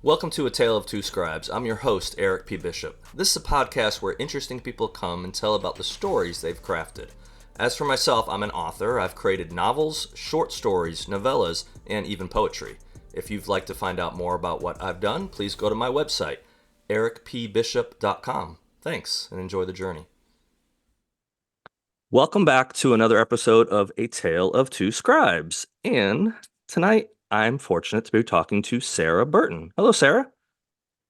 Welcome to A Tale of Two Scribes. I'm your host, Eric P. Bishop. This is a podcast where interesting people come and tell about the stories they've crafted. As for myself, I'm an author. I've created novels, short stories, novellas, and even poetry. If you'd like to find out more about what I've done, please go to my website, ericpbishop.com. Thanks, and enjoy the journey. Welcome back to another episode of A Tale of Two Scribes. And tonight, I'm fortunate to be talking to Sara Burton. Hello, Sara.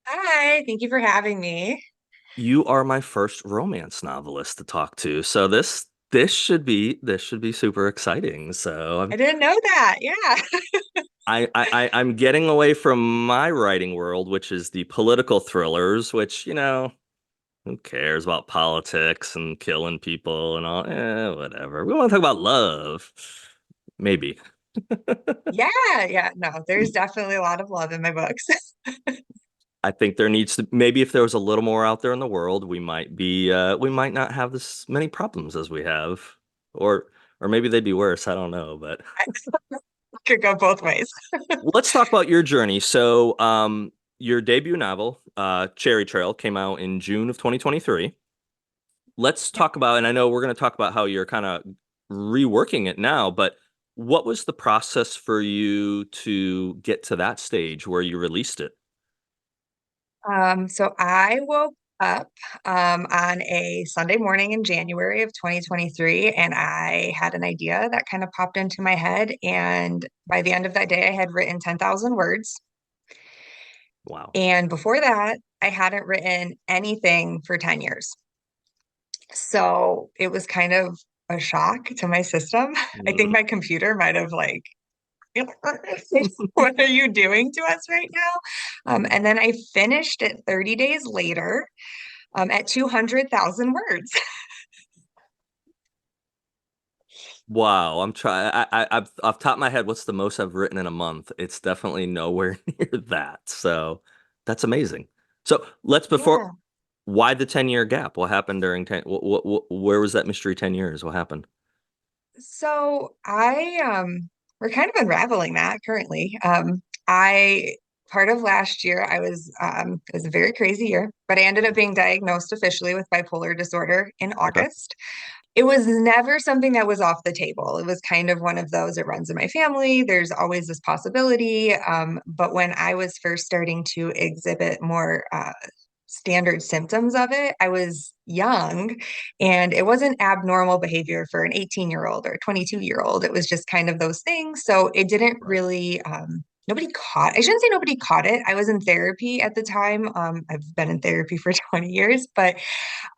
Hi, thank you for having me. You are my first romance novelist to talk to, so this should be super exciting. So I didn't know that. Yeah. I'm getting away from my writing world, which is the political thrillers, which who cares about politics and killing people and all? Whatever. We want to talk about love, maybe. Yeah, yeah. No, there's definitely a lot of love in my books. I think there needs to maybe if there was a little more out there in the world, we might not have this many problems as we have, or or maybe they'd be worse. I don't know, but Could go both ways. let's talk about your journey. So, your debut novel, Cherry Trail, came out in June of 2023. Let's Yep. talk about, and I know we're going to talk about how you're kind of reworking it now, but what was the process for you to get to that stage where you released it? So I woke up on a Sunday morning in January of 2023, and I had an idea that kind of popped into my head. And by the end of that day, I had written 10,000 words. Wow. And before that, I hadn't written anything for 10 years. So it was kind of a shock to my system. I think Mhm. my computer might have like, what are you doing to us right now? And then I finished it 30 days later at 200,000 words. Wow, I'm trying. I've off the top of my head, what's the most I've written in a month? It's definitely nowhere near that. So that's amazing. So let's before Yeah. why the 10-year gap? What happened during 10? Where was that mystery 10 years? What happened? So we're kind of unraveling that currently. I part of last year it was a very crazy year, but I ended up being diagnosed officially with bipolar disorder in Okay. August. It was never something that was off the table. It was kind of one of those, it runs in my family. There's always this possibility. But when I was first starting to exhibit more standard symptoms of it, I was young and it wasn't abnormal behavior for an 18-year-old or a 22-year-old. It was just kind of those things. So it didn't Right. really, I shouldn't say nobody caught it. I was in therapy at the time. I've been in therapy for 20 years, but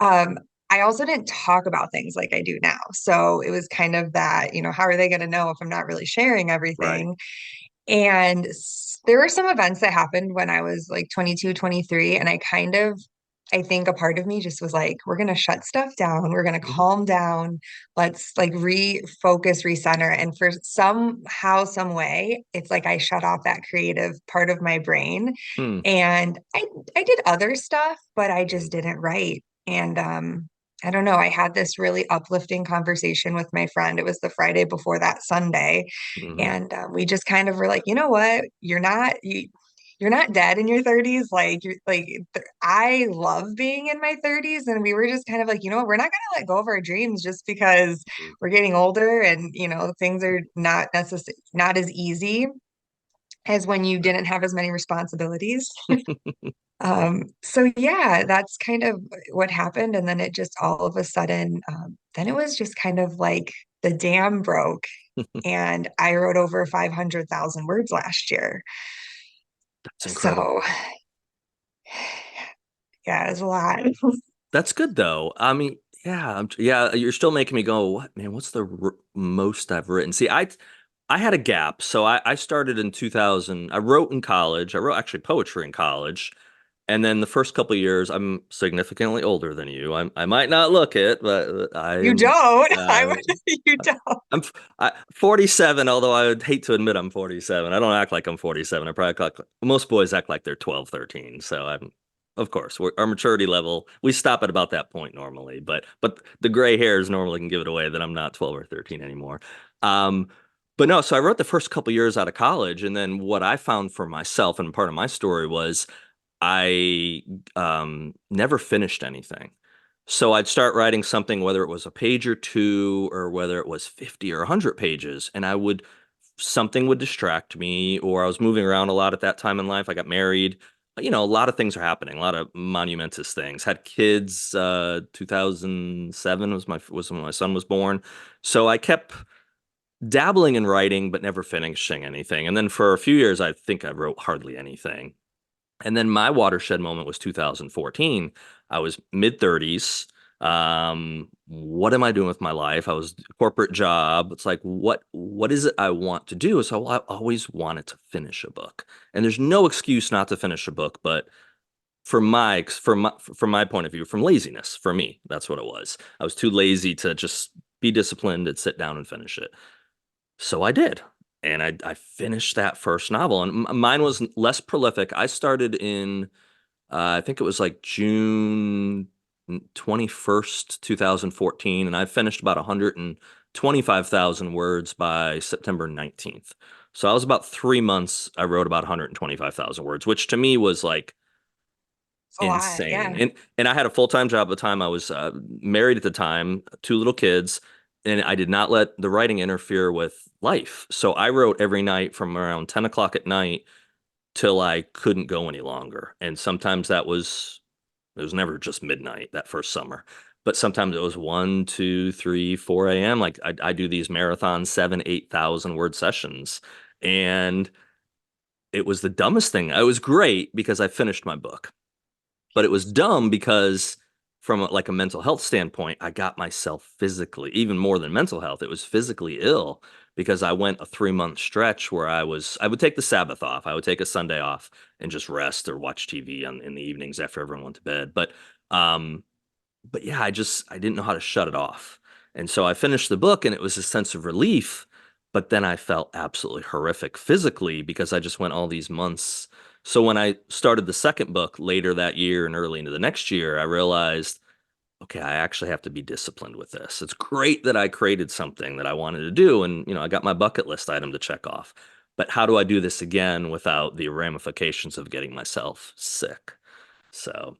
um, I also didn't talk about things like I do now. So it was kind of that, how are they going to know if I'm not really sharing Right. everything? And there were some events that happened when I was like 22, 23, and I think a part of me just was like, we're going to shut stuff down. We're going to Mhm. calm down. Let's like refocus, recenter. And for somehow, some way, it's like I shut off that creative part of my brain. Hmm. And I did other stuff, but I just didn't write. And I don't know, I had this really uplifting conversation with my friend. It was the Friday before that Sunday. Hmm. And we just kind of were like, you know what? You're not dead in your 30s. Like I love being in my 30s. And we were just kind of like, you know what, we're not gonna let go of our dreams just because we're getting older and things are not as easy as when you didn't have as many responsibilities. So yeah, that's kind of what happened. And then it just all of a sudden, then it was just kind of like the dam broke and I wrote over 500,000 words last year. That's incredible. So yeah, it was a lot. That's good though. I mean, yeah, yeah, you're still making me go, what, man, what's the most I've written? See, I had a gap. So I started in 2000. I wrote in college. I wrote actually poetry in college. And then the first couple of years, I'm significantly older than you. I might not look it, but I You am don't. I uh, would, you don't. I'm 47, although I would hate to admit I'm 47. I don't act like I'm 47. I probably act like most boys act like they're 12, 13. So of course, our maturity level, we stop at about that point normally. But the gray hairs normally can give it away that I'm not 12 or 13 anymore. Um, But no, so I wrote the first couple years out of college, and then what I found for myself, and part of my story was I never finished anything. So I'd start writing something, whether it was a page or two, or whether it was 50 or 100 pages, and something would distract me, or I was moving around a lot at that time in life. I got married. A lot of things are happening, a lot of monumentous things. Had kids, 2007 was when my son was born. So I kept dabbling in writing, but never finishing anything. And then for a few years, I think I wrote hardly anything. And then my watershed moment was 2014. I was mid 30s. What am I doing with my life? I was corporate job. It's like, what is it I want to do? So I always wanted to finish a book. And there's no excuse not to finish a book, but from my point of view, from laziness, for me, that's what it was. I was too lazy to just be disciplined and sit down and finish it. So I did. And I finished that first novel, and mine was less prolific. I started in, I think it was like June 21st, 2014, and I finished about 125,000 words by September 19th. So I was about 3 months. I wrote about 125,000 words, which to me was like It's a lot. insane. Yeah. And I had a full-time job at the time. I was married at the time, two little kids, and I did not let the writing interfere with life. So I wrote every night from around 10 o'clock at night till I couldn't go any longer. And sometimes it was never just midnight that first summer, but sometimes it was 1, 2, 3, 4 a.m. Like I do these marathon 7, 8,000 word sessions. And it was the dumbest thing. It was great because I finished my book, but it was dumb because from like a mental health standpoint, I got myself physically, even more than mental health, it was physically ill because I went a 3 month stretch where I would take the Sabbath off. I would take a Sunday off and just rest or watch TV in the evenings after everyone went to bed. Um, but yeah, I didn't know how to shut it off. And so I finished the book and it was a sense of relief, but then I felt absolutely horrific physically because I just went all these months. So when I started the second book later that year and early into the next year, I realized, okay, I actually have to be disciplined with this. It's great that I created something that I wanted to do and, I got my bucket list item to check off. But how do I do this again without the ramifications of getting myself sick? So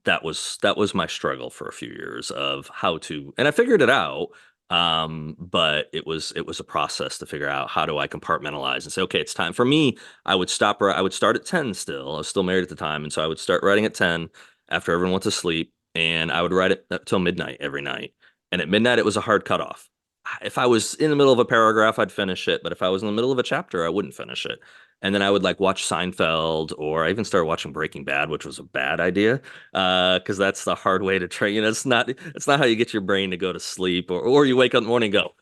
that was my struggle for a few years of how to, and I figured it out. But it was a process to figure out how do I compartmentalize and say, okay, it's time for me. I would start at 10 still. I was still married at the time. And so I would start writing at 10 after everyone went to sleep. And I would write it up till midnight every night. And at midnight, it was a hard cutoff. If I was in the middle of a paragraph, I'd finish it. But if I was in the middle of a chapter, I wouldn't finish it. And then I would like watch Seinfeld, or I even started watching Breaking Bad, which was a bad idea because that's the hard way to train. It's not how you get your brain to go to sleep, or you wake up in the morning and go,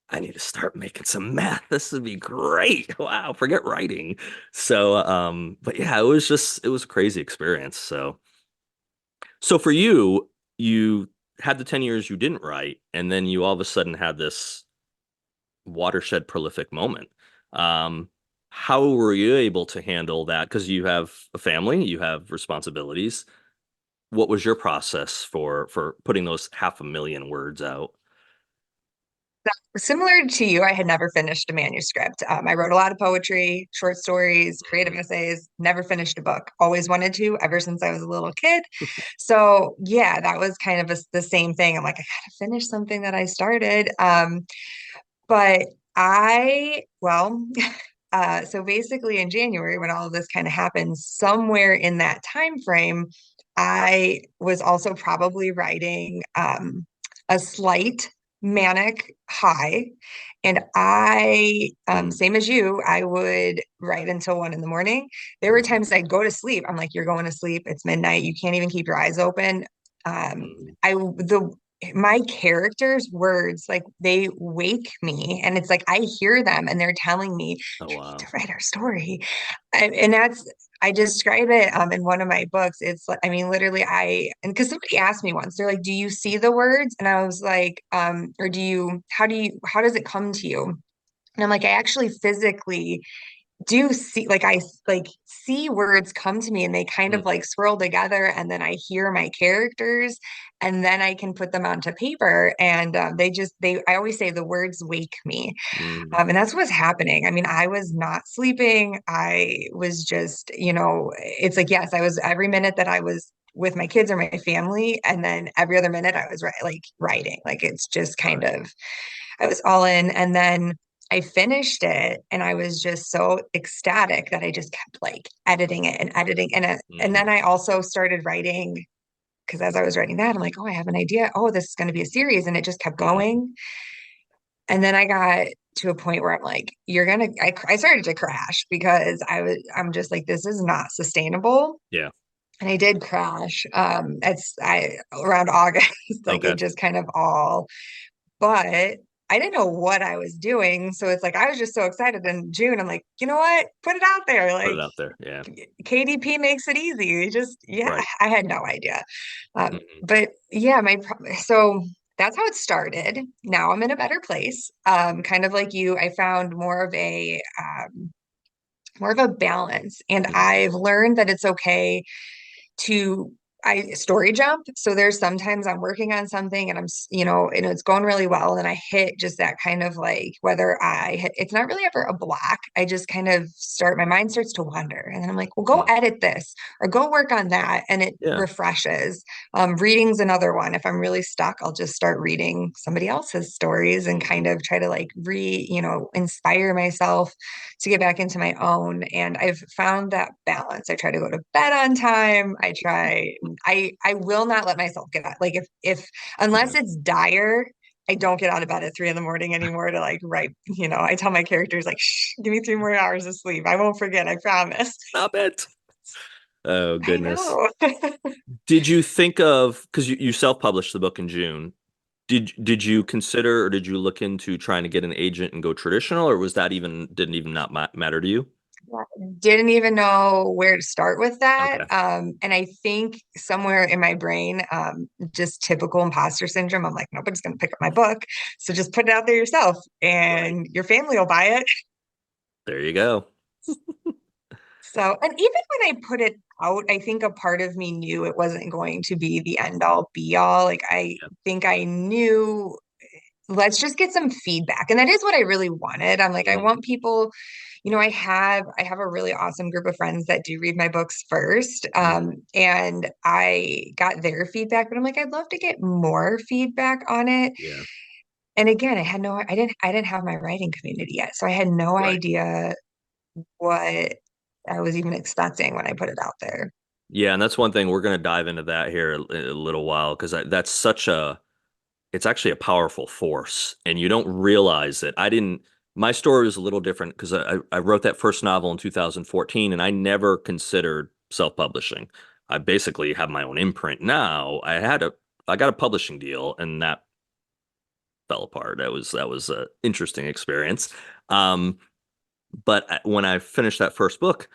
I need to start making some math. This would be great. Wow, forget writing. So, but yeah, it was a crazy experience. So for you, you had the 10 years you didn't write, and then you all of a sudden had this watershed prolific moment. Um, how were you able to handle that? Because you have a family, you have responsibilities. What was your process for putting those 500,000 words out? Similar to you, I had never finished a manuscript. I wrote a lot of poetry, short stories, creative Mhm. essays, never finished a book. Always wanted to ever since I was a little kid. So, yeah, that was kind of the same thing. I'm like, I gotta finish something that I started. But well, so basically in January, when all of this kind of happened, somewhere in that time frame, I was also probably writing a slight manic high. And Mm. same as you, I would write until 1 in the morning. There were Mhm. times I'd go to sleep. I'm like, you're going to sleep. It's midnight. You can't even keep your eyes open. Um, Mhm. the my characters' words, like they wake me, and it's like I hear them and they're telling me, Oh you need to wow. write our story. And that's, I describe it in one of my books. It's like, I mean, literally, and because somebody asked me once, they're like, do you see the words? And I was like, how does it come to you? And I'm like, I actually physically do see like I like see words come to me and they kind of Mm, like swirl together and then I hear my characters and then I can put them onto paper and they I always say the words wake me. mm, And that's what's happening. I mean, I was not sleeping. I was just, it's like, yes, I was every minute that I was with my kids or my family, and then every other minute I was like writing. Like it's just kind right. of, I was all in. And then I finished it and I was just so ecstatic that I just kept like editing it and editing. And Mm, then I also started writing because as I was writing that, I'm like, oh, I have an idea. Oh, this is going to be a series. And it just kept mm, going. And then I got to a point where I'm like, I started to crash because I'm just like, this is not sustainable. yeah. And I did crash. Around August, like Okay. it just kind of all, but I didn't know what I was doing. So it's like, I was just so excited in June. I'm like, you know what? Put it out there. Put Like it out there. Yeah. KDP makes it easy. Yeah, Right. I had no idea. Hmm. But yeah, so that's how it started. Now I'm in a better place. Kind of like you, I found more of a balance, and Hmm. I've learned that it's okay to I story jump. So there's sometimes I'm working on something and and it's going really well. And I hit just that kind of like whether I hit, it's not really ever a block. I just kind of my mind starts to wander. And then I'm like, well, go Mm. edit this or go work on that. And it Yeah. refreshes. Reading's another one. If I'm really stuck, I'll just start reading somebody else's stories and Hmm. kind of try to like inspire myself to get back into my own. And I've found that balance. I try to go to bed on time. I will not let myself get out. Like if Yeah. unless it's dire, I don't get out of bed at 3 in the morning anymore to like write. I tell my characters like, shh, give me 3 more hours of sleep. I won't forget, I promise. Stop it. Oh, I goodness. know. Did you think of, because you self-published the book in June, did you consider or did you look into trying to get an agent and go traditional, or was that even didn't even not matter to you? Didn't even know where to start with that. Okay. And I think somewhere in my brain, just typical imposter syndrome, I'm like, nobody's going to pick up my book. So just put it out there yourself Right. and your family will buy it. There you go. So, and even when I put it out, I think a part of me knew it wasn't going to be the end all be all. Like, I Yeah. think I knew, let's just get some feedback. And that is what I really wanted. I'm like, I Mhm. want people, I have a really awesome group of friends that do read my books first. Mhm. And I got their feedback, but I'm like, I'd love to get more feedback on it. Yeah. And again, I didn't have my writing community yet. So I had no Right. idea what I was even expecting when I put it out there. Yeah, and that's one thing we're going to dive into that here in a little while because that's such a it's actually a powerful force and you don't realize it. I didn't My story was a little different because I wrote that first novel in 2014 and I never considered self-publishing. I basically have my own imprint now. I got a publishing deal and that fell apart. That was an interesting experience. Um, but when I finished that first book,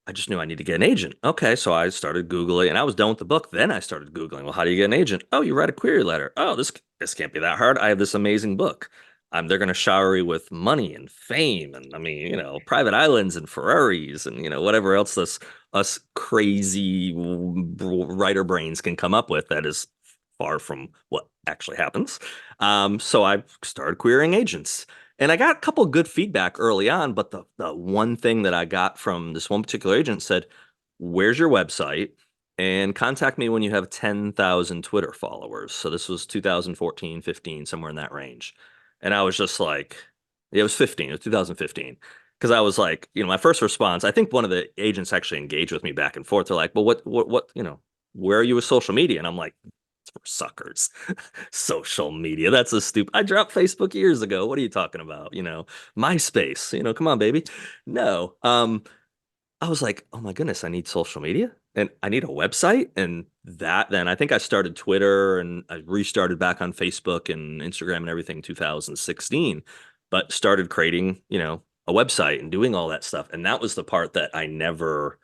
I just knew I need to get an agent. Okay, so I started Googling and I was done with the book. Then I started Googling, well, how do you get an agent? Oh, you write a query letter. Oh, this can't be that hard. I have this amazing book. They're going to shower you with money and fame and I mean, private islands and Ferraris and whatever else this us crazy writer brains can come up with that is far from what actually happens. So I started querying agents. And I got a couple good feedback early on, but the one thing that I got from this one particular agent said, "Where's your website? And contact me when you have 10,000 Twitter followers." So this was 2014, 15, somewhere in that range. And I was just like, it was 15, it was 2015. Because I was like, my first response, I think one of the agents actually engaged with me back and forth. They're like, well, where are you with social media? And I'm like, it's for suckers. Social media. That's a stupid. I dropped Facebook years ago. What are you talking about? MySpace. Come on, baby. No. I was like, oh my goodness, I need social media and I need a website. And then I think I started Twitter and I restarted back on Facebook and Instagram and everything in 2016, but started creating, a website and doing all that stuff. And that was the part that I never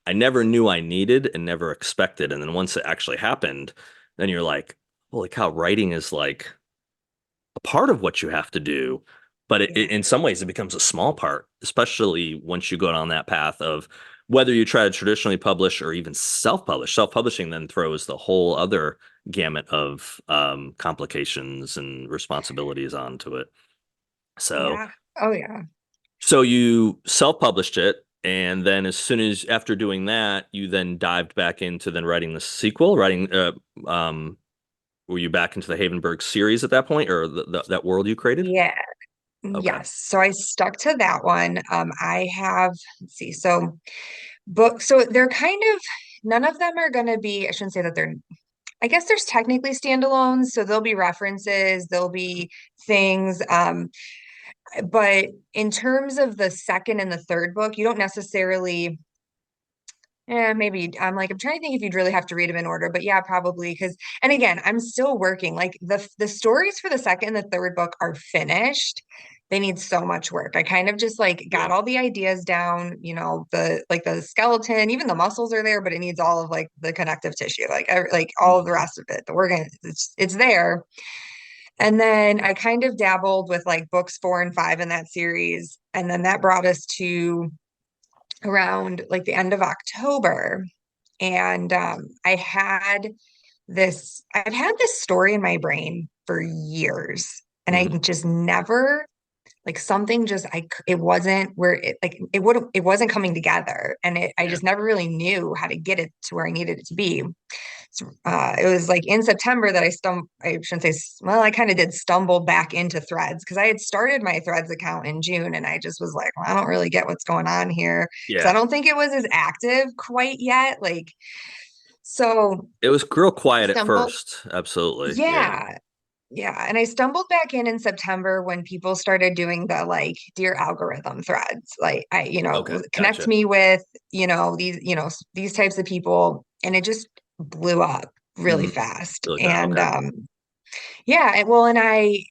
knew I needed and never expected. And then once it actually happened, then you're like, holy cow, writing is like a part of what you have to do. but Yeah. in some ways it becomes a small part, especially once you go down that path of whether you try to traditionally publish or even self-publish. Self-publishing then throws the whole other gamut of complications and responsibilities onto it. So, Yeah. Oh yeah. so you self-published it, and then as soon as after doing that, you then dived back into then writing the sequel, writing were you back into the Havenberg series at that point, or that world you created? Yeah. Okay. Yes. So I stuck to that one. I have, let's see, so book, so they're kind of, none of them are going to be, I shouldn't say that they're, I guess there's technically standalones. So there'll be references, there'll be things. But in terms of the second and the third book, you don't necessarily, maybe I'm trying to think if you'd really have to read them in order, but yeah, probably because, and again, I'm still working. Like the stories for the second and the third book are finished. They need so much work. I kind of just like got Yeah. all the ideas down, the like the skeleton, even the muscles are there, but it needs all of like the connective tissue, like all of the Mhm. rest of it. The organ, it's there. And then I kind of dabbled with like books 4 and 5 in that series, and then that brought us to around like the end of October. And I've had this story in my brain for years, and I Mhm. just never, like something just, it wasn't where it wasn't coming together. And I Yeah. just never really knew how to get it to where I needed it to be. It was like in September that I shouldn't say, well, I kind of did stumble back into Threads because I had started my Threads account in June, and I just was like, well, I don't really get what's going on here because I Yeah. don't think it was as active quite yet. So It was real I quiet at stumbled, first. Absolutely. Yeah. yeah, yeah. And I stumbled back in September when people started doing the like dear algorithm threads. Like Okay. connect Gotcha. me with, these types of people. And it just blew up really Hmm. fast. Really fast. And Okay. yeah, well, and I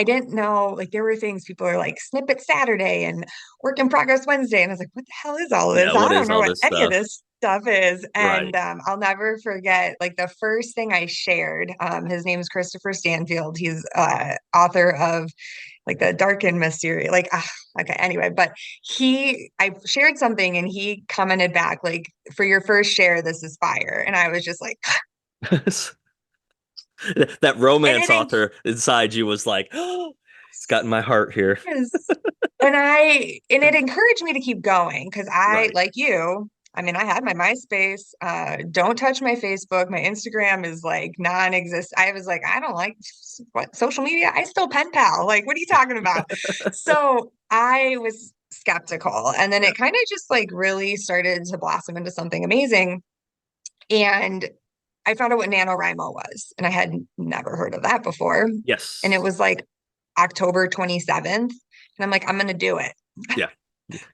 didn't know, like there were things people are like snippet Saturday and work in progress Wednesday. And I was like, what the hell is all of Yeah. this? What I is don't know all what this any of stuff? this stuff is. Right. And I'll never forget like the first thing I shared. His name is Christopher Stanfield. He's author of like the Dark and Mysterious. Okay, anyway, but I shared something and he commented back like, for your first share, this is fire. And I was just like, That and romance it author inside you was like, oh, it's gotten my heart here. is. And it encouraged me to keep going because Right. like you, I mean, I had my MySpace. Don't touch my Facebook. My Instagram is like non-exist. I was like, I don't like what social media. I still pen pal. Like, what are you talking about? So I was skeptical. And then Yeah. it kind of just like really started to blossom into something amazing. And I found out what NaNoWriMo was, and I had never heard of that before. And it Yes. was like October 27th. And I'm like, I'm going to do it. Yeah.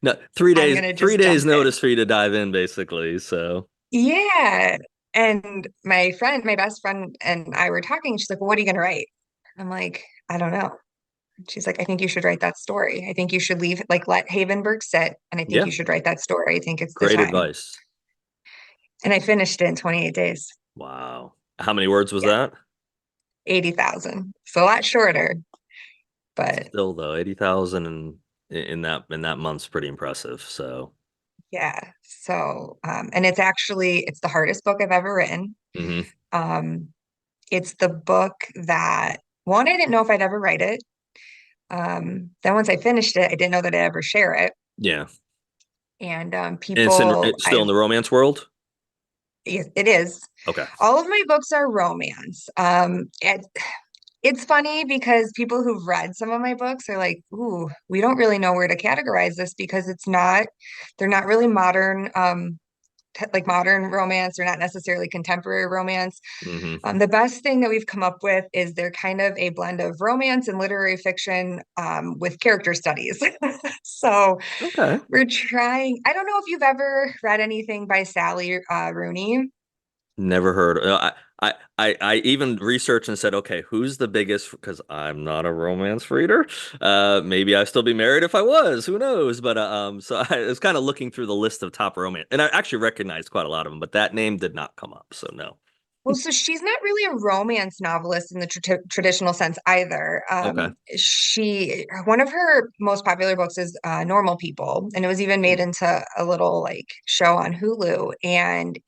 No, 3 days, I'm going to three just days jump in. notice for you to dive in, basically. So, Yeah. And my best friend and I were talking. She's like, well, what are you going to write? I'm like, I don't know. She's like, I think you should write that story. I think you should leave, like, let Havenberg sit. And I think yeah, you should write that story. I think it's the great time. advice. And I finished it in 28 days. Wow. How many words was Yeah. that? 80,000. So a lot shorter, but Still though, 80,000 in that month's pretty impressive. So, yeah. So, and it's the hardest book I've ever written. hmm. Um, it's the book that, one, I didn't know if I'd ever write it. Then once I finished it, I didn't know that I'd ever share it. Yeah. And And it's still in the romance world. it is. Okay. All of my books are romance. It's funny because people who've read some of my books are like, ooh, we don't really know where to categorize this because they're not really modern, like modern romance. They're not necessarily contemporary romance. Hmm. The best thing that we've come up with is they're kind of a blend of romance and literary fiction with character studies. So Okay. we're trying. I don't know if you've ever read anything by Sally Rooney. Never heard. I even researched and said, okay, who's the biggest? Because I'm not a romance reader. Maybe I'd still be married if I was. Who knows? But so I was kind of looking through the list of top romance, and I actually recognized quite a lot of them, but that name did not come up. So no. Well, so she's not really a romance novelist in the traditional sense either. Okay. One of her most popular books is Normal People, and it was even made Hmm. into a little like show on Hulu. And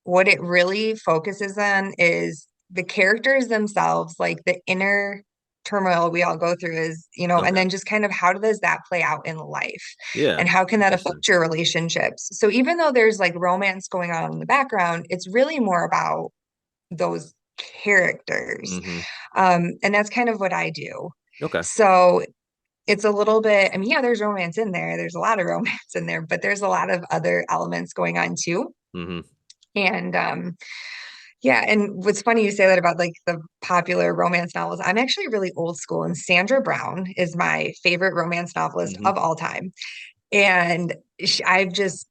what it really focuses on is the characters themselves, like the inner turmoil we all go through and Okay. then just kind of how does that play out in life? Yeah. And how can that Interesting. affect your relationships? So even though there's like romance going on in the background, it's really more about those characters. Hmm. And that's kind of what I do. Okay. So it's a little bit, I mean, yeah, there's romance in there. There's a lot of romance in there, but there's a lot of other elements going on too. Hmm. And yeah, and what's funny you say that about like the popular romance novels. I'm actually really old school, and Sandra Brown is my favorite romance novelist Hmm. of all time. And I've just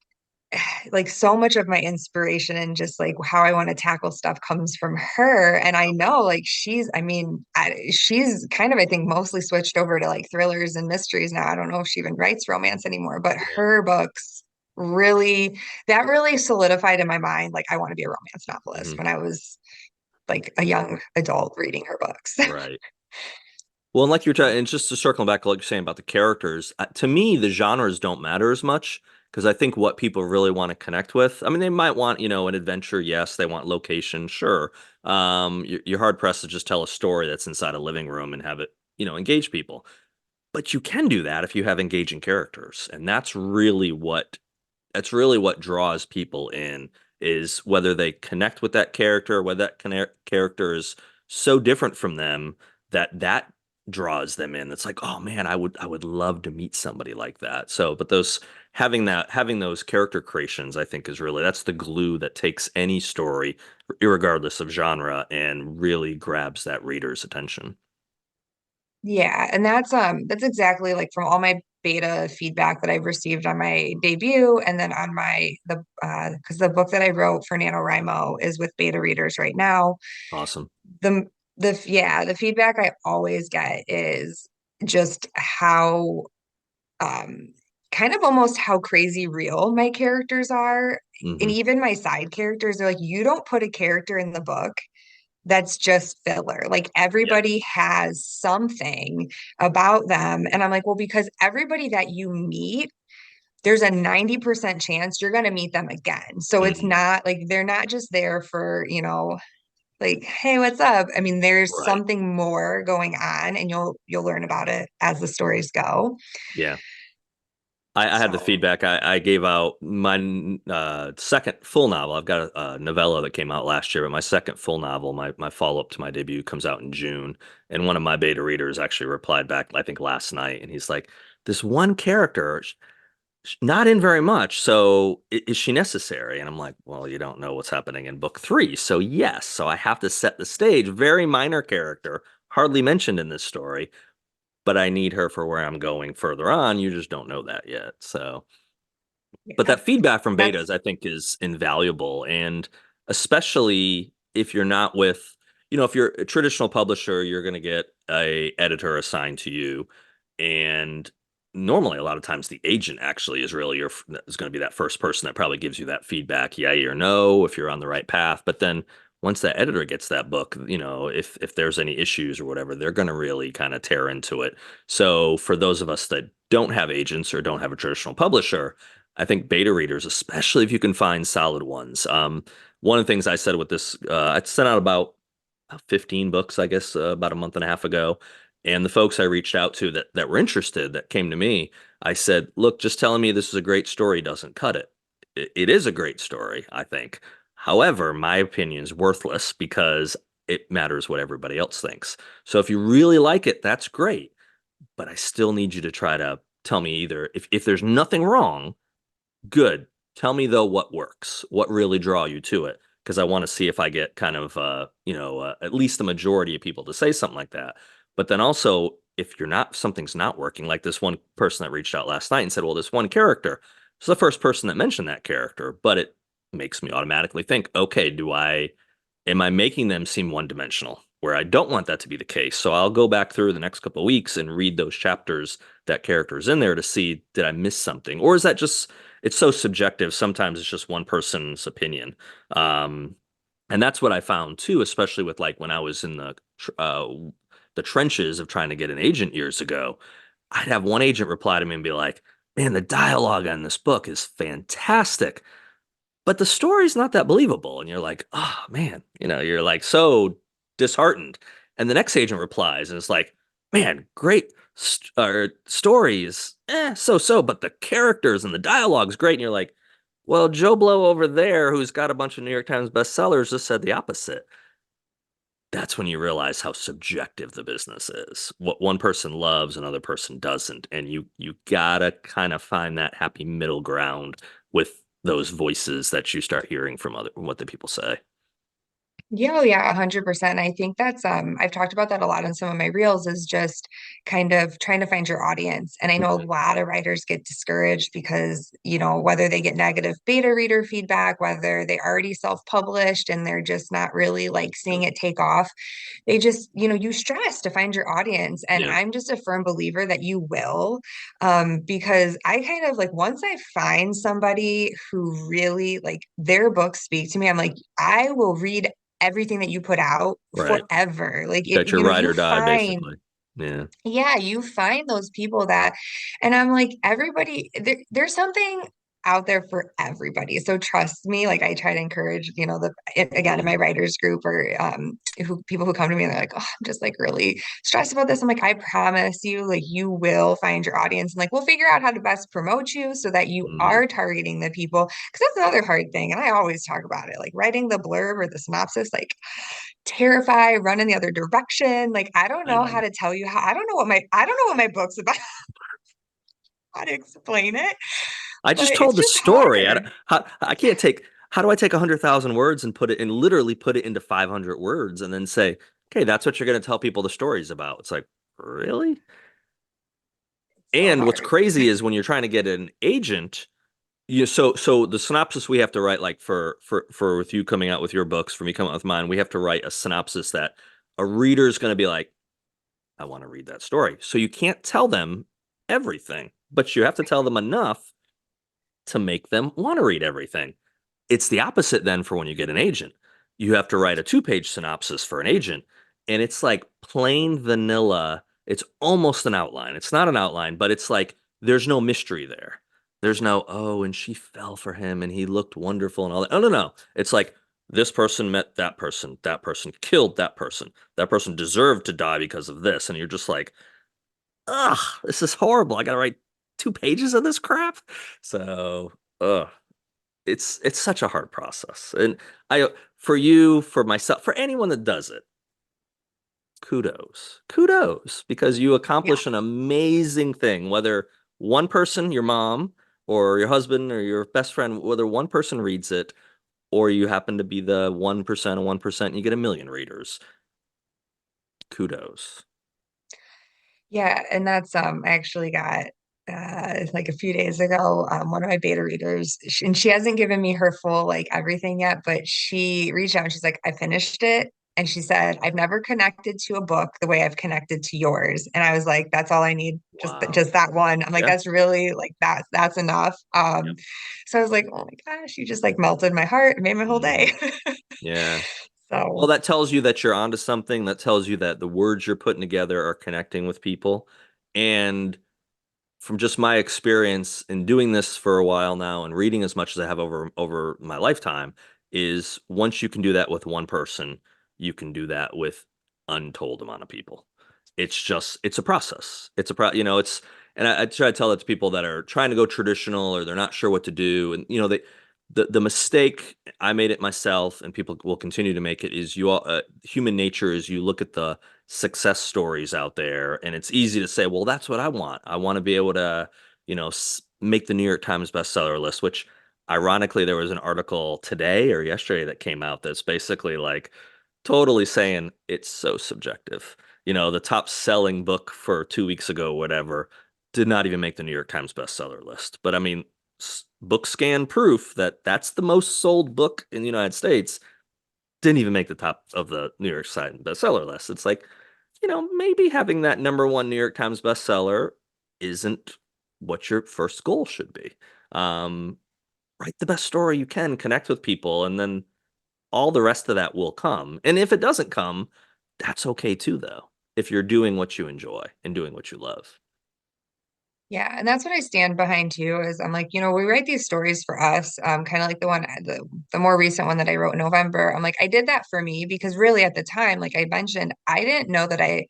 like so much of my inspiration and just like how I want to tackle stuff comes from her. And I Okay. know like she's kind of, I think, mostly switched over to like thrillers and mysteries now. I don't know if she even writes romance anymore, but Yeah. her books really, that really solidified in my mind. Like I want to be a romance novelist Hmm. when I was like a young adult reading her books. Right. Well, and like you're talking, and just to circle back, like you're saying about the characters, to me, the genres don't matter as much because I think what people really want to connect with. I mean, they might want, an adventure. Yes, they want location. Sure. You're hard pressed to just tell a story that's inside a living room and have it, engage people. But you can do that if you have engaging characters, and that's really what draws people in is whether they connect with that character, whether that character is so different from them that draws them in. It's like, oh man, I would love to meet somebody like that. So, but having those character creations, I think is really that's the glue that takes any story, irregardless of genre, and really grabs that reader's attention. Yeah, and that's exactly like from all my beta feedback that I've received on my debut and then on my the because the book that I wrote for NaNoWriMo is with beta readers right now. Awesome. The the feedback I always get is just how um kind of almost how crazy real my characters are. And Hmm. even my side characters are like, you don't put a character in the book that's just filler. Like Yep. everybody has something about them. And I'm like, well, because everybody that you meet, there's a 90% chance you're going to meet them again. So it's Hmm. not like they're not just there for, like, hey, what's up? I mean, there's Right. something more going on and you'll learn about it as the stories go. Yeah. I had the So, feedback. I gave out my second full novel. I've got a novella that came out last year, but my second full novel, my follow up to my debut, comes out in June. And one of my beta readers actually replied back, I think last night, and he's like, "This one character, not in very much. So is she necessary?" And I'm like, "Well, you don't know what's happening in book three, so yes. So I have to set the stage. Very minor character, hardly mentioned in this story." But I need her for where I'm going further on. You just don't know that yet. So, but yeah, that feedback from betas, that's I think, is invaluable. And especially if you're not with, if you're a traditional publisher, you're going to get a editor assigned to you. And normally, a lot of times, the agent actually is really is going to be that first person that probably gives you that feedback, yeah or no, if you're on the right path. But then once that editor gets that book, if there's any issues or whatever, they're going to really kind of tear into it. So for those of us that don't have agents or don't have a traditional publisher, I think beta readers, especially if you can find solid ones. One of the things I said with this, I sent out about 15 books, I guess, about a month and a half ago. And the folks I reached out to that were interested, that came to me, I said, look, just telling me this is a great story doesn't cut it. It is a great story, I think. However, my opinion is worthless because it matters what everybody else thinks. So if you really like it, that's great. But I still need you to try to tell me either if there's nothing wrong, good. Tell me though what works, what really draw you to it, because I want to see if I get kind of at least the majority of people to say something like that. But then also if something's not working, like this one person that reached out last night and said, "Well, this one character." It's the first person that mentioned that character, but it makes me automatically think, okay, am I making them seem one dimensional? Where I don't want that to be the case. So I'll go back through the next couple of weeks and read those chapters that character's in there to see, did I miss something? Or is that just, it's so subjective. Sometimes it's just one person's opinion. Um, And that's what I found too, especially with like when I was in the trenches of trying to get an agent years ago. I'd have one agent reply to me and be like, "Man, the dialogue on this book is fantastic, but the story's not that believable." And you're like, "Oh man," you're like so disheartened. And the next agent replies and it's like, "Man, great stories, so so, but the characters and the dialogue's great." And you're like, "Well, Joe Blow over there, who's got a bunch of New York Times bestsellers, just said the opposite." That's when you realize how subjective the business is. What one person loves, another person doesn't, and you gotta kind of find that happy middle ground with those voices that you start hearing from other what the people say. Yeah, oh yeah, 100%. I think that's I've talked about that a lot on some of my reels is just kind of trying to find your audience. And I know a Mhm. lot of writers get discouraged because, whether they get negative beta reader feedback, whether they already self-published and they're just not really like seeing it take off, they just, you stress to find your audience. And Yeah, I'm just a firm believer that you will, because I kind of like once I find somebody who really like their books speak to me, I'm like, I will read everything that you put out right. forever. Like it, That your ride you or die, find basically. Yeah. yeah, you find those people that, and I'm like, everybody, there's something out there for everybody. So trust me, like I try to encourage, again, in my Mhm. writers group or who people who come to me and they're like, oh, I'm just like really stressed about this. I'm like, I promise you, like you will find your audience and like we'll figure out how to best promote you so that you Mhm. are targeting the people. Because that's another hard thing. And I always talk about it, like writing the blurb or the synopsis, like terrified, run in the other direction. Like I don't I know know. how to tell you how I don't know what my book's about, how to explain it, I but just it's told the just story. hard. I can't take. How do I take 100,000 words and put it and literally put it into 500 words and then say, "Okay, that's what you're going to tell people the stories about." It's like, really? So And what's hard. crazy is when you're trying to get an agent, so the synopsis we have to write, like for with you coming out with your books, for me coming out with mine, we have to write a synopsis that a reader is going to be like, "I want to read that story." So you can't tell them everything, but you have to tell them enough to make them want to read everything. It's the opposite then for when you get an agent. You have to write a two-page synopsis for an agent, and it's like plain vanilla. It's almost an outline. It's not an outline, but it's like there's no mystery there. There's no, oh, and she fell for him and he looked wonderful and all that. Oh, no, no. It's like this person met that person killed that person deserved to die because of this. And you're just like, ugh, this is horrible. I gotta write 2 pages of this crap. So, ugh, it's such a hard process. And I, for you, for myself, for anyone that does it, kudos, because you Yeah. accomplish an amazing thing. Whether one person, your mom, or your husband, or your best friend, whether one person reads it, or you happen to be the 1% of 1%, and you get a million readers. Kudos. Yeah, and that's I actually got like a few days ago, one of my beta readers, and she hasn't given me her full like everything yet, but she reached out and she's like, I finished it. And she said, I've never connected to a book the way I've connected to yours. And I was like, that's all I need. Wow. Just that one. I'm like, Yeah. that's really like that's enough. Yep. So I was like, oh my gosh, you just like melted my heart and made my whole day. Mhm. Yeah. Well, So that tells you that you're onto something. That tells you that the words you're putting together are connecting with people. And from just my experience in doing this for a while now and reading as much as I have over my lifetime, is once you can do that with one person, you can do that with untold amount of people. It's a process. It's and I try to tell that to people that are trying to go traditional or they're not sure what to do. And the mistake I made it myself, and people will continue to make it, is human nature is you look at the success stories out there, and it's easy to say, well, that's what I want. I want to be able to, make the New York Times bestseller list, which ironically, there was an article today or yesterday that came out that's basically like totally saying it's so subjective. The top selling book for 2 weeks ago, whatever, did not even make the New York Times bestseller list. But I mean, book scan proof that that's the most sold book in the United States didn't even make the top of the New York Times bestseller list. It's like, maybe having that number one New York Times bestseller isn't what your first goal should be. Um, Write the best story you can, connect with people, and then all the rest of that will come. And if it doesn't come, that's okay too, though, if you're doing what you enjoy and doing what you love. Yeah, and that's what I stand behind too, is I'm like, we write these stories for us, kind of like the more recent one that I wrote in November. I'm like, I did that for me because really at the time, like I mentioned, I didn't know that I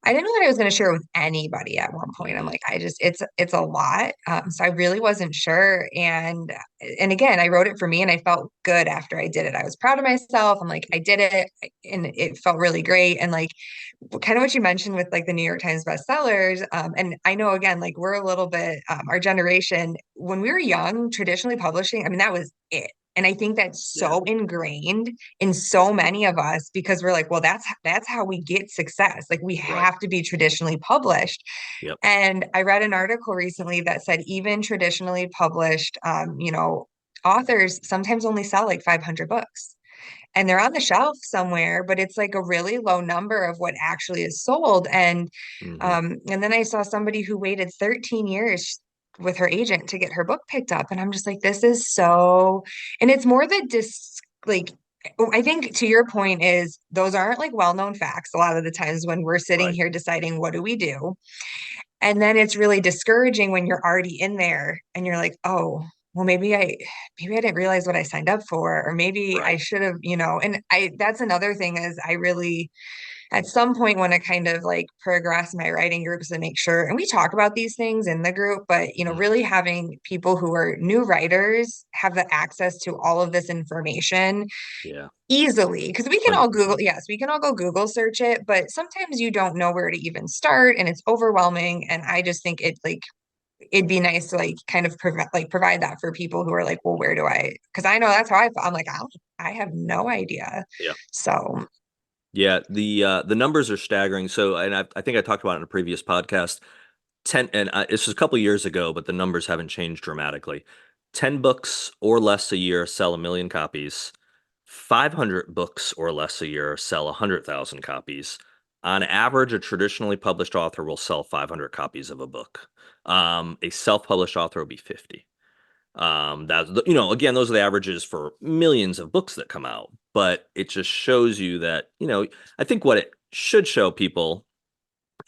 was going to share with anybody at one point. I'm Hmm. like, it's a lot. So I really wasn't sure. And again, I wrote it for me and I felt good after I did it. I was proud of myself. I'm like, I did it and it felt really great. And like, kind of what you mentioned with like the New York Times bestsellers. And I know again, like we're a little bit, our generation, when we were young, traditionally publishing, I mean, that was it. And I think that's Yeah. so ingrained in so many of us because we're like, well, that's how we get success. Like we Right. have to be traditionally published. Yep. And I read an article recently that said even traditionally published, authors sometimes only sell like 500 books and they're on the shelf somewhere, but it's like a really low number of what actually is sold. Hmm. And then I saw somebody who waited 13 years with her agent to get her book picked up, and I'm just like, this is so. And it's more the like. I think to your point is those aren't like well-known facts a lot of the times when we're sitting Right. here deciding what do we do. And then it's really discouraging when you're already in there and you're like, oh, well, maybe I didn't realize what I signed up for, or maybe I Right. should have, and that's another thing is I really at some point want to kind of like progress my writing groups and make sure, and we talk about these things in the group, but Mhm. really having people who are new writers have the access to all of this information Yeah. easily because we can all Google, 100%. yes, we can all go Google search it, but sometimes you don't know where to even start and it's overwhelming. And I just think it'd be nice to like kind of provide that for people who are like, well, where do I? Because I know that's how I'm like, I have no idea. Yeah. So Yeah. The numbers are staggering. So, and I think I talked about it in a previous podcast. This was a couple years ago, but the numbers haven't changed dramatically. 10 books or less a year sell 1 million copies. 500 books or less a year sell 100,000 copies. On average, a traditionally published author will sell 500 copies of a book. A self-published author will be 50. Again, those are the averages for millions of books that come out, but it just shows you that, I think what it should show people,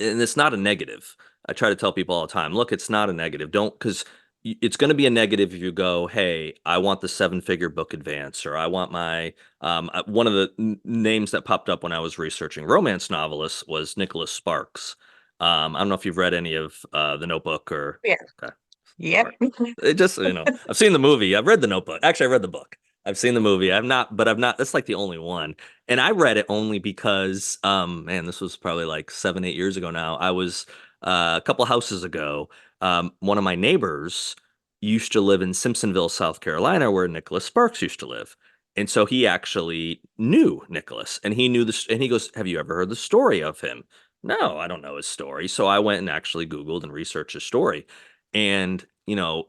and it's not a negative. I try to tell people all the time, look, it's not a negative. Don't, because it's going to be a negative if you go, hey, I want the 7-figure book advance, or I want one of the names that popped up when I was researching romance novelists was Nicholas Sparks. I don't know if you've read any of The Notebook or, yeah, okay. All yep. right. It just, I've seen the movie. I've read the Notebook. Actually, I read the book. I've seen the movie. I've not, that's like the only one. And I read it only because, man, this was probably like 7, 8 years ago now. I was a couple houses ago. One of my neighbors used to live in Simpsonville, South Carolina, where Nicholas Sparks used to live. And so he actually knew Nicholas and he knew this. And he goes, have you ever heard the story of him? No, I don't know his story. So I went and actually Googled and researched his story. And,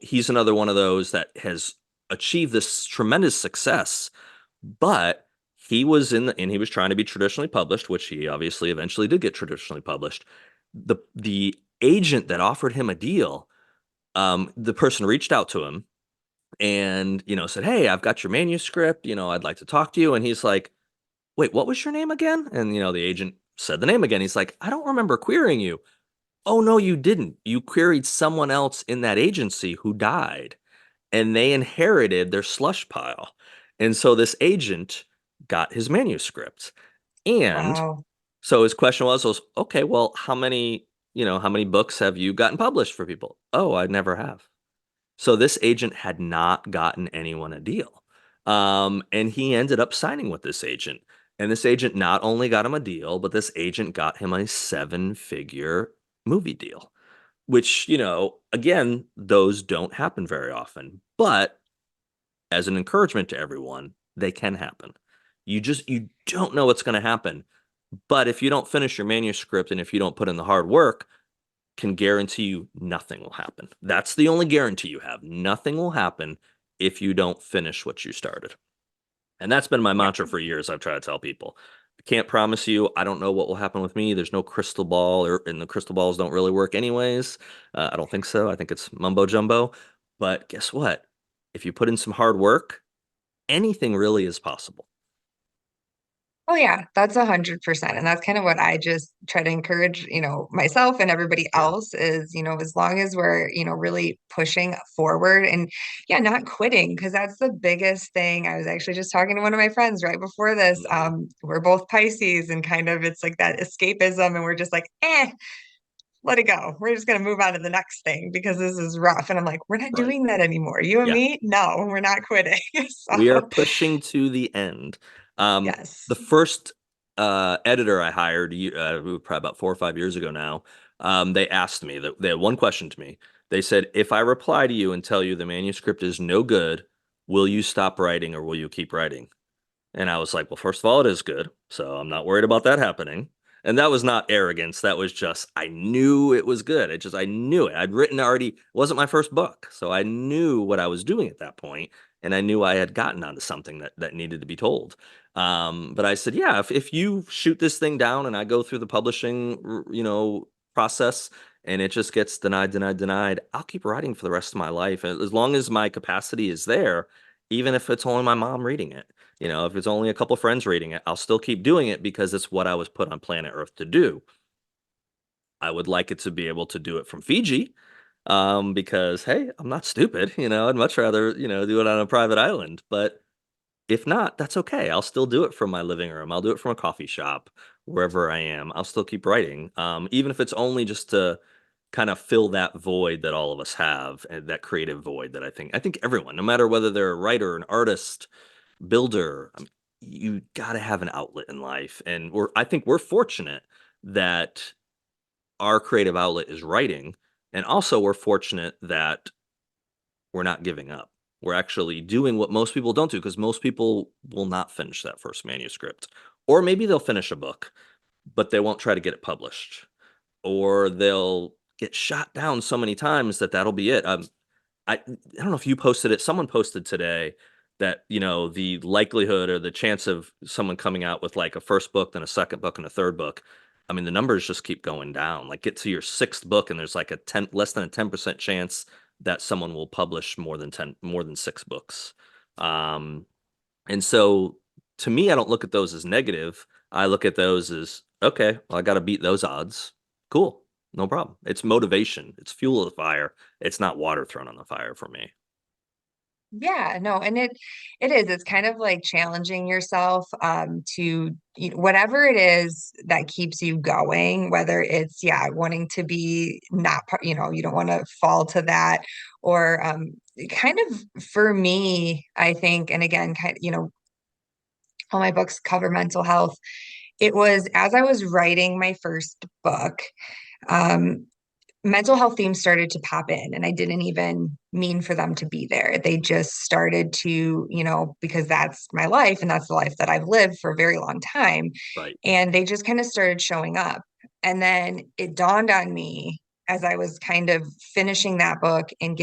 he's another one of those that has achieved this tremendous success, but he was trying to be traditionally published, which he obviously eventually did get traditionally published. The agent that offered him a deal, the person reached out to him and, said, hey, I've got your manuscript, I'd like to talk to you. And he's like, wait, what was your name again? And, the agent said the name again. He's like, I don't remember querying you. Oh, no, you didn't. You queried someone else in that agency who died and they inherited their slush pile. And so this agent got his manuscript. And Wow. so his question was, okay, well, how many books have you gotten published for people? Oh, I never have. So this agent had not gotten anyone a deal. And he ended up signing with this agent. And this agent not only got him a deal, but this agent got him a 7-figure movie deal, which, again, those don't happen very often. But as an encouragement to everyone, they can happen. You don't know what's going to happen. But if you don't finish your manuscript and if you don't put in the hard work, can guarantee you nothing will happen. That's the only guarantee you have. Nothing will happen if you don't finish what you started. And that's been my Yeah. mantra for years. I've tried to tell people. I can't promise you. I don't know what will happen with me. There's no crystal ball, and the crystal balls don't really work anyways. I don't think so. I think it's mumbo jumbo. But guess what? If you put in some hard work, anything really is possible. Oh yeah, that's 100%. And that's kind of what I just try to encourage, myself and everybody Yeah. else is, as long as we're, really pushing forward and yeah, not quitting, because that's the biggest thing. I was actually just talking to one of my friends right before this. Mhm. We're both Pisces and kind of it's like that escapism and we're just like, let it go. We're just gonna move on to the next thing because this is rough. And I'm like, we're not Right. doing that anymore. You and Yeah. me? No, we're not quitting. We are So pushing to the end. yes. The first editor I hired, probably about 4 or 5 years ago now, they asked me that they had one question to me. They said, "If I reply to you and tell you the manuscript is no good, will you stop writing or will you keep writing?" And I was like, well, first of all, it is good. So I'm not worried about that happening. And that was not arrogance. That was just, I knew it was good. I knew it. I'd written already, it wasn't my first book. So I knew what I was doing at that point, and I knew I had gotten onto something that needed to be told. But I said, yeah, if you shoot this thing down and I go through the publishing, process and it just gets denied, denied, denied, I'll keep writing for the rest of my life. And as long as my capacity is there, even if it's only my mom reading it. If it's only a couple friends reading it, I'll still keep doing it because it's what I was put on planet Earth to do. I would like it to be able to do it from Fiji, because hey, I'm not stupid. I'd much rather, do it on a private island. But if not, that's okay. I'll still do it from my living room. I'll do it from a coffee shop, wherever I am. I'll still keep writing, even if it's only just to kind of fill that void that all of us have, and that creative void that I think everyone, no matter whether they're a writer, an artist, builder, you got to have an outlet in life. And I think we're fortunate that our creative outlet is writing. And also we're fortunate that we're not giving up. We're actually doing what most people don't do, because most people will not finish that first manuscript. Or maybe they'll finish a book, but they won't try to get it published. Or they'll get shot down so many times that that'll be it. I don't know if you posted it. Someone posted today that, the likelihood or the chance of someone coming out with like a first book, then a second book, and a third book. I mean, the numbers just keep going down. Like, get to your sixth book, and there's like less than a 10% chance that someone will publish more than six books. Um, and so to me, I don't look at those as negative. I look at those as, okay, well, I got to beat those odds. Cool. No problem. It's motivation. It's fuel to the fire. It's not water thrown on the fire for me. Yeah, no, and it is. It's kind of like challenging yourself to whatever it is that keeps you going, whether it's yeah, wanting to be not you don't want to fall to that or kind of for me, I think, and again, all my books cover mental health. It was as I was writing my first book, um, mental health themes started to pop in, and I didn't even mean for them to be there. They just started to, because that's my life and that's the life that I've lived for a very long time. Right. And they just kind of started showing up. And then it dawned on me as I was kind of finishing that book and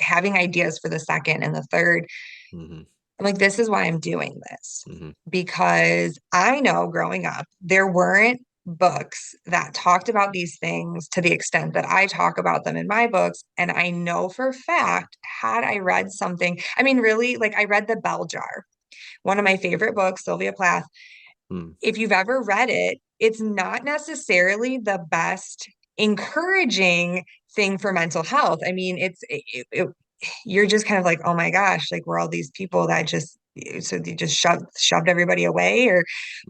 having ideas for the second and the third. Hmm. I'm like, this is why I'm doing this. Hmm. Because I know growing up, there weren't books that talked about these things to the extent that I talk about them in my books. And I know for a fact, had I read something, I mean, really, like I read The Bell Jar, one of my favorite books, Sylvia Plath. Mm. If you've ever read it, it's not necessarily the best encouraging thing for mental health. I mean, you're just kind of like, oh my gosh, like we're all these people that just so they just shoved everybody away or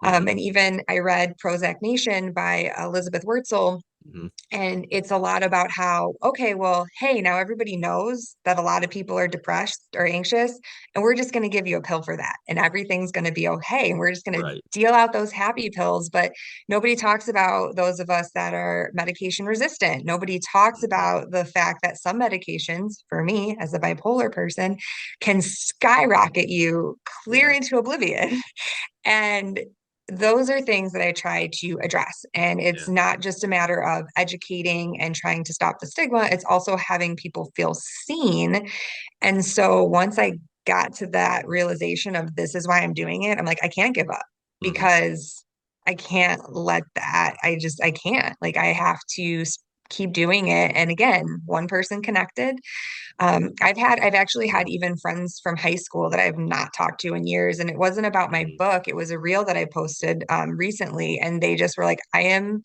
Hmm. and even I read Prozac Nation by Elizabeth Wurtzel, Hmm. and it's a lot about how, okay, well, hey, now everybody knows that a lot of people are depressed or anxious, and we're just going to give you a pill for that, and everything's going to be okay. And we're just going to Right. deal out those happy pills. But nobody talks about those of us that are medication resistant. Nobody talks Hmm. about the fact that some medications, for me as a bipolar person, can skyrocket you clear Yeah. into oblivion. And those are things that I try to address. And it's Yeah. not just a matter of educating and trying to stop the stigma, it's also having people feel seen. And so once I got to that realization of this is why I'm doing it, I'm like, I can't give up Hmm. because I can't let that, I can't. Like, I have to. keep doing it. And again, one person connected. I've actually had even friends from high school that I've not talked to in years. And it wasn't about my Mhm. book. It was a reel that I posted recently. And they just were like, I am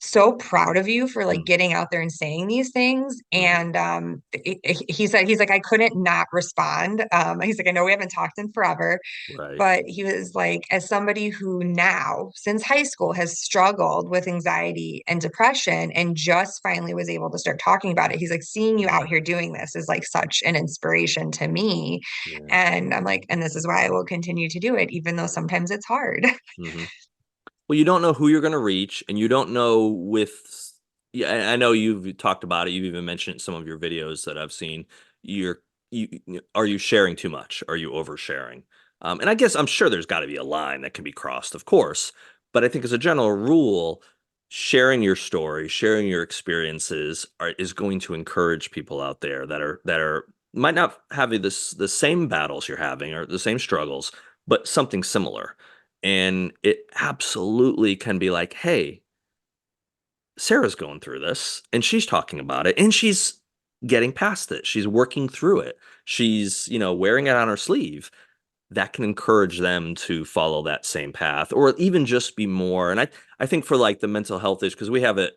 so proud of you for like Mhm. getting out there and saying these things. Mhm. And he said, he's like, I couldn't not respond. He's like, I know we haven't talked in forever, Right. but he was like, as somebody who now, since high school, has struggled with anxiety and depression and just finally was able to start talking about it, he's like, seeing you out Mhm. here doing this is like such an inspiration to me. Yeah. And I'm like, and this is why I will continue to do it, even though sometimes it's hard. Mhm. Well, you don't know who you're going to reach, and you don't know with. Yeah, I know you've talked about it. You've even mentioned some of your videos that I've seen. You're are you sharing too much? Are you oversharing? And I guess I'm sure there's got to be a line that can be crossed, of course. But I think as a general rule, sharing your story, sharing your experiences is going to encourage people out there that are might not have the same battles you're having or the same struggles, but something similar. And it absolutely can be like, hey, Sarah's going through this and she's talking about it and she's getting past it. She's working through it. She's, wearing it on her sleeve. That can encourage them to follow that same path or even just be more. And I think for like the mental health issue, because we have it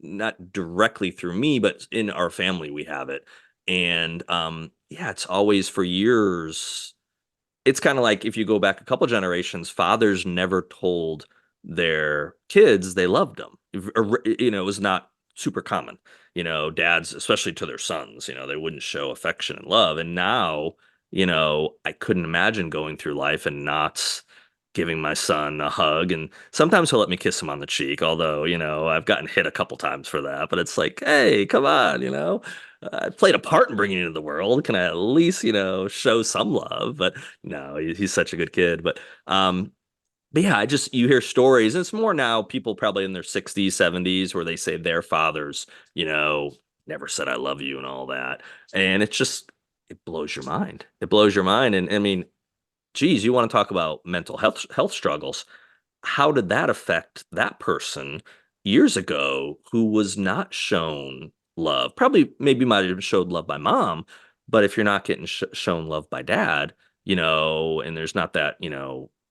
not directly through me, but in our family, we have it. And yeah, it's always for years it's kind of like if you go back a couple generations, fathers never told their kids they loved them. It was not super common. Dads, especially to their sons, they wouldn't show affection and love. And now, I couldn't imagine going through life and not giving my son a hug. And sometimes he'll let me kiss him on the cheek, although, I've gotten hit a couple times for that. But it's like, hey, come on, I played a part in bringing you into the world. Can I at least, show some love? But no, he's such a good kid. But yeah, you hear stories. It's more now people probably in their 60s, 70s where they say their fathers, you know, never said I love you and all that. And it blows your mind. It blows your mind. And I mean, geez, you want to talk about mental health struggles. How did that affect that person years ago who was not shown love? Probably maybe might have showed love by mom, but if you're not getting shown love by dad, and there's not that,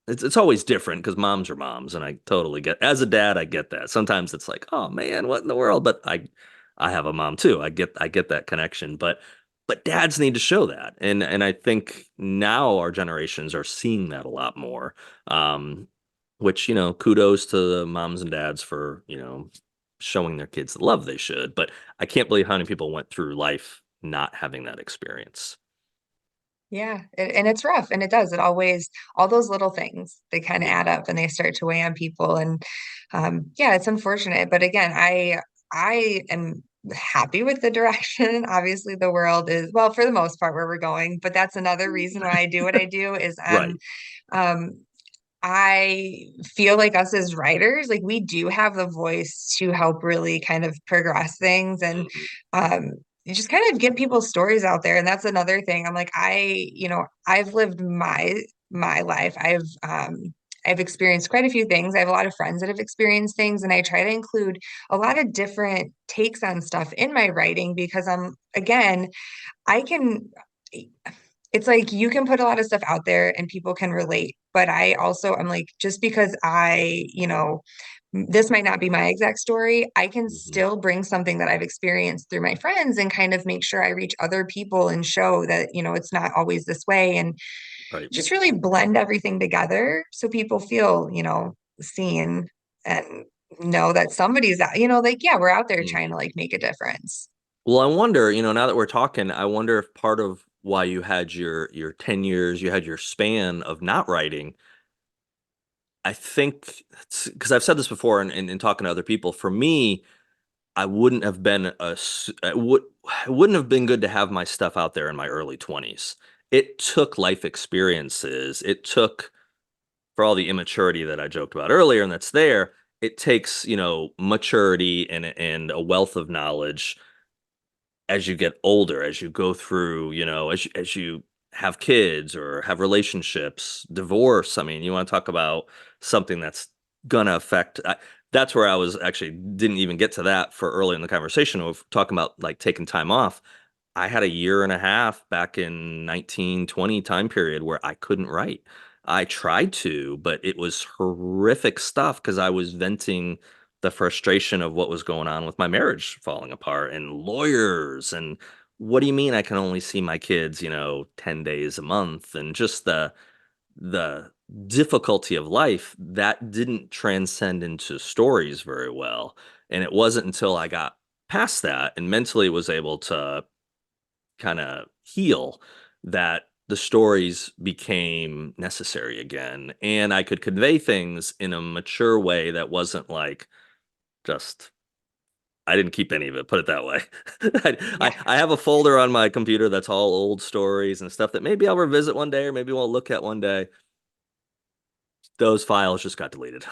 it's always different because moms are moms, and I totally get as a dad, I get that. Sometimes it's like, oh man, what in the world? But I have a mom too. I get that connection, but dads need to show that, and I think now our generations are seeing that a lot more. Which, kudos to the moms and dads for, showing their kids the love they should. But I can't believe how many people went through life not having that experience. Yeah, and it's rough, and it does. It always, all those little things, they kind of Yeah. add up and they start to weigh on people. And yeah, it's unfortunate. But again, I am happy with the direction. Obviously, the world is, well, for the most part, where we're going. But that's another reason why I do what I do is Right. um I feel like us as writers, like we do have the voice to help really kind of progress things and Mhm. um you just kind of get people's stories out there. And that's another thing. I'm like, I've lived my life. I've experienced quite a few things. I have a lot of friends that have experienced things, and I try to include a lot of different takes on stuff in my writing because again, I can it's like you can put a lot of stuff out there and people can relate. But I also I'm like, just because this might not be my exact story, I can Mhm. still bring something that I've experienced through my friends and kind of make sure I reach other people and show that, it's not always this way and Right. just really blend everything together so people feel, seen and know that somebody's out, like, yeah, we're out there trying to Mhm. like make a difference. Well, I wonder, now that we're talking, I wonder if part of why you had your 10 years, you had your span of not writing. I think because I've said this before in talking to other people, for me, I wouldn't have been it wouldn't have been good to have my stuff out there in my early 20s. It took life experiences. It took for all the immaturity that I joked about earlier and that's there, it takes, maturity and a wealth of knowledge as you get older, as you go through, as you have kids or have relationships, divorce. I mean, you want to talk about something that's gonna affect. that's where I was actually didn't even get to that for early in the conversation of talking about like taking time off. I had a year and a half back in 1920 time period where I couldn't write. I tried to, but it was horrific stuff because I was venting the frustration of what was going on with my marriage falling apart and lawyers and what do you mean I can only see my kids, 10 days a month and just the difficulty of life that didn't transcend into stories very well. And it wasn't until I got past that and mentally was able to kind of heal that the stories became necessary again. And I could convey things in a mature way that wasn't like just I didn't keep any of it, put it that way. Yeah. I have a folder on my computer that's all old stories and stuff that maybe I'll revisit one day or maybe we'll look at one day. Those files just got deleted.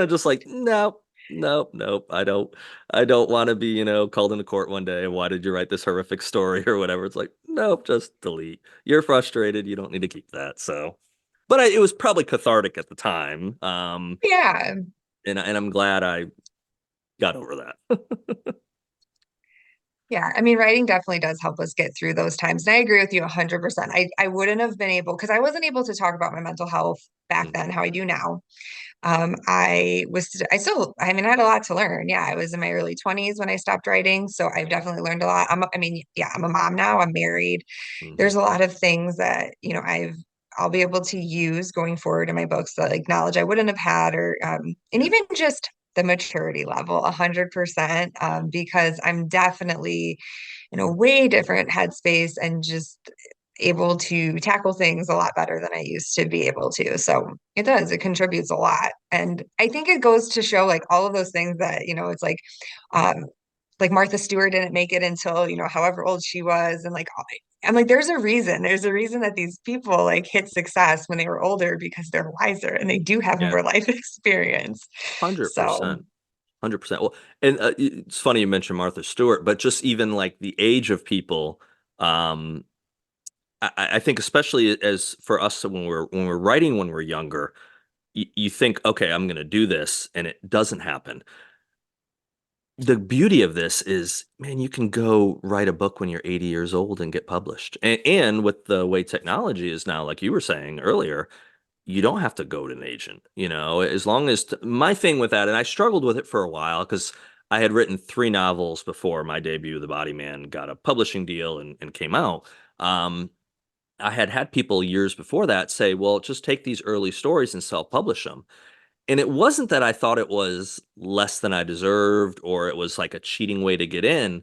Just like, nope, nope, nope. I don't want to be, called into court one day. Why did you write this horrific story or whatever? It's like, nope, just delete. You're frustrated. You don't need to keep that. So, but it was probably cathartic at the time. Yeah. And I'm glad I got over that. Yeah, I mean, writing definitely does help us get through those times. And I agree with you 100%. I wouldn't have been able, because I wasn't able to talk about my mental health back then, Mhm. how I do now. I mean, I had a lot to learn. Yeah, I was in my early 20s when I stopped writing. So I've definitely learned a lot. I mean, yeah, I'm a mom now, I'm married. Mhm. There's a lot of things that, I'll be able to use going forward in my books that like knowledge I wouldn't have had, and Yeah. even just the maturity level, 100%, because I'm definitely in a way different headspace and just able to tackle things a lot better than I used to be able to. So it does, it contributes a lot. And I think it goes to show like all of those things that, it's um, like Martha Stewart didn't make it until, however old she was. And like, I'm like, there's a reason that these people like hit success when they were older because they're wiser and they do have Yeah. more life experience. So 100%. 100%. Well, and it's funny you mentioned Martha Stewart, but just even like the age of people, um, I think especially as for us when we're writing when we're younger, you think, okay, I'm going to do this, and it doesn't happen. The beauty of this is, man, you can go write a book when you're 80 years old and get published. And with the way technology is now, like you were saying earlier, you don't have to go to an agent, as long as my thing with that, and I struggled with it for a while because I had written three novels before my debut, The Body Man, got a publishing deal and came out. Um, I had had people years before that say, well, just take these early stories and self-publish them. And it wasn't that I thought it was less than I deserved or it was like a cheating way to get in.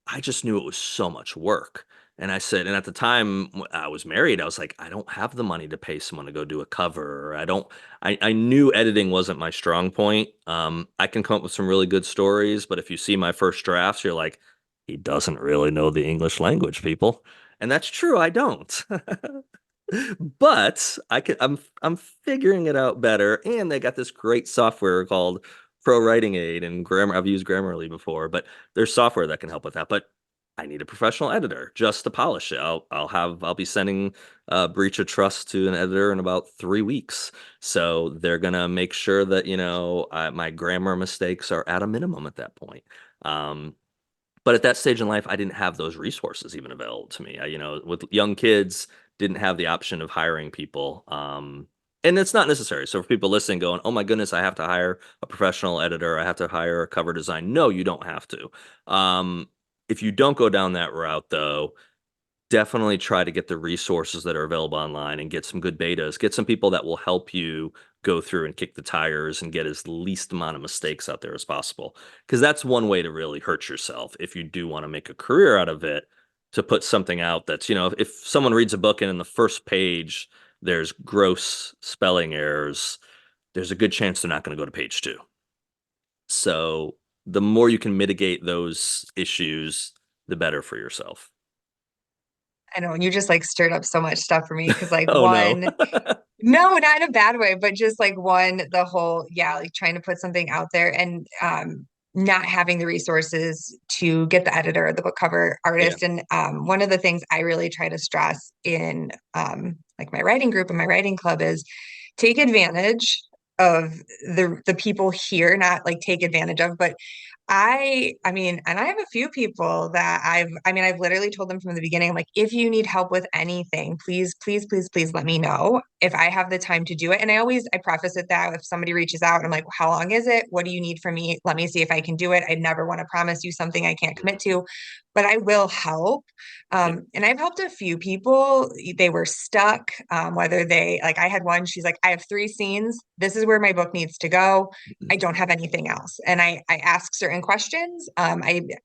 I just knew it was so much work. And I said, and at the time I was married, I was like, I don't have the money to pay someone to go do a cover. Or I knew editing wasn't my strong point. I can come up with some really good stories, but if you see my first drafts, you're like, he doesn't really know the English language, people. And that's true, I don't. But I'm figuring it out better, and they got this great software called Pro Writing Aid and Grammar. I've used Grammarly before, but there's software that can help with that. But I need a professional editor just to polish it. I'll be sending breach of trust to an editor in about 3 weeks, so they're gonna make sure that my grammar mistakes are at a minimum at that point. Um, but at that stage in life, I didn't have those resources even available to me. With young kids, didn't have the option of hiring people. And it's not necessary. So for people listening, going, "Oh my goodness, I have to hire a professional editor. I have to hire a cover design." No, you don't have to. If you don't go down that route, though, definitely try to get the resources that are available online and get some good betas. Get some people that will help you go through and kick the tires and get as least amount of mistakes out there as possible. Because that's one way to really hurt yourself if you do want to make a career out of it, to put something out that's, if someone reads a book and in the first page there's gross spelling errors, there's a good chance they're not going to go to page two. So the more you can mitigate those issues, the better for yourself. I know you just like stirred up so much stuff for me because like Oh no. one, no, not in a bad way, but just like one, the whole, yeah, like trying to put something out there and not having the resources to get the editor, the book cover Yeah. artist. And one of the things I really try to stress in like my writing group and my writing club is take advantage of the people here, not like take advantage of, but I mean, and I have a few people that I've literally told them from the beginning, I'm like, if you need help with anything, please, please, please, please let me know if I have the time to do it. And I preface it that if somebody reaches out, I'm like, how long is it? What do you need from me? Let me see if I can do it. I never want to promise you something I can't commit to, but I will help. Yeah. And I've helped a few people. They were stuck, whether they like, I had one, she's like, I have 3 scenes. This is where my book needs to go. I don't have anything else. And I ask certain questions.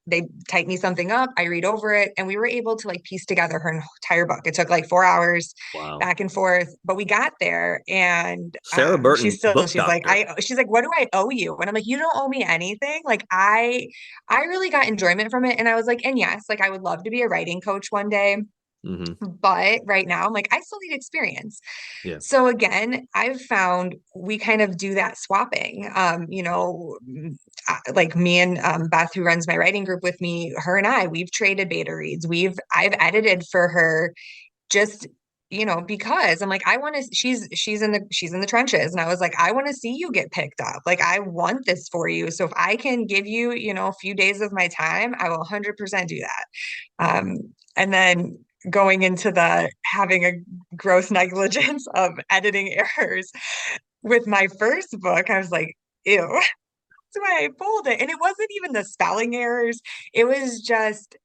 They type me something up, I read over it, and we were able to like piece together her entire book. It took like 4 hours Wow. back and forth, but we got there. And Sara Burton, book she's like, doctor. what do I owe you? And I'm like, you don't owe me anything. Like I really got enjoyment from it. And I was like, and yes, like I would love to be a writing coach one day. Hmm. But right now, I'm like, I still need experience. Yeah. So again, I've found we kind of do that swapping. Yeah. Like me and Beth, who runs my writing group with me, her and we've traded beta reads. I've edited for her just because I'm like I want to she's in the trenches, and I was like I want to see you get picked up, like I want this for you, so if I can give you a few days of my time, I will 100% do that. And then going into the having a gross negligence of editing errors with my first book, I was like, ew. That's why I pulled it, and it wasn't even the spelling errors, it was just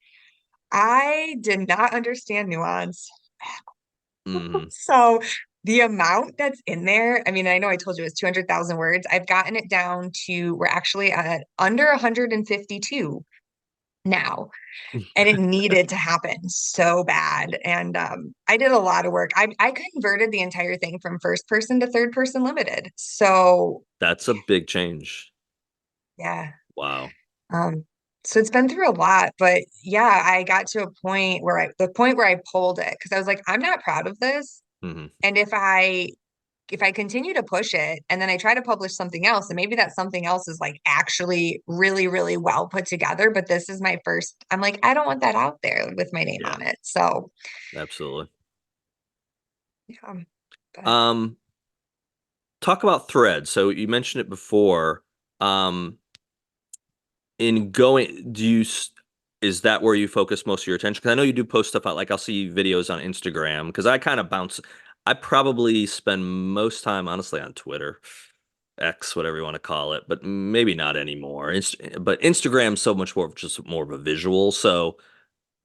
I did not understand nuance. Hmm. So the amount that's in there, I mean, I know I told you it was 200,000 words. I've gotten it down to, we're actually at under 152 now. And it needed to happen so bad. And I did a lot of work. I converted the entire thing from first person to third person limited. So That's a big change. yeah. Wow. Um, so it's been through a lot, but yeah, I got to a point where the point where I pulled it because I was like, I'm not proud of this. Hmm. And if I continue to push it and then I try to publish something else, and maybe that something else is like actually really, really well put together, but this is my first, I'm like, I don't want that out there with my name Yeah, on it. So absolutely. yeah, but Um, Talk about threads. So you mentioned it before. Um, in going, is that where you focus most of your attention? Because I know you do post stuff out, like I'll see videos on Instagram, because I kind of bounce. I probably spend most time, honestly, on Twitter, X, whatever you want to call it, but maybe not anymore. But Instagram's so much more of just more of a visual. So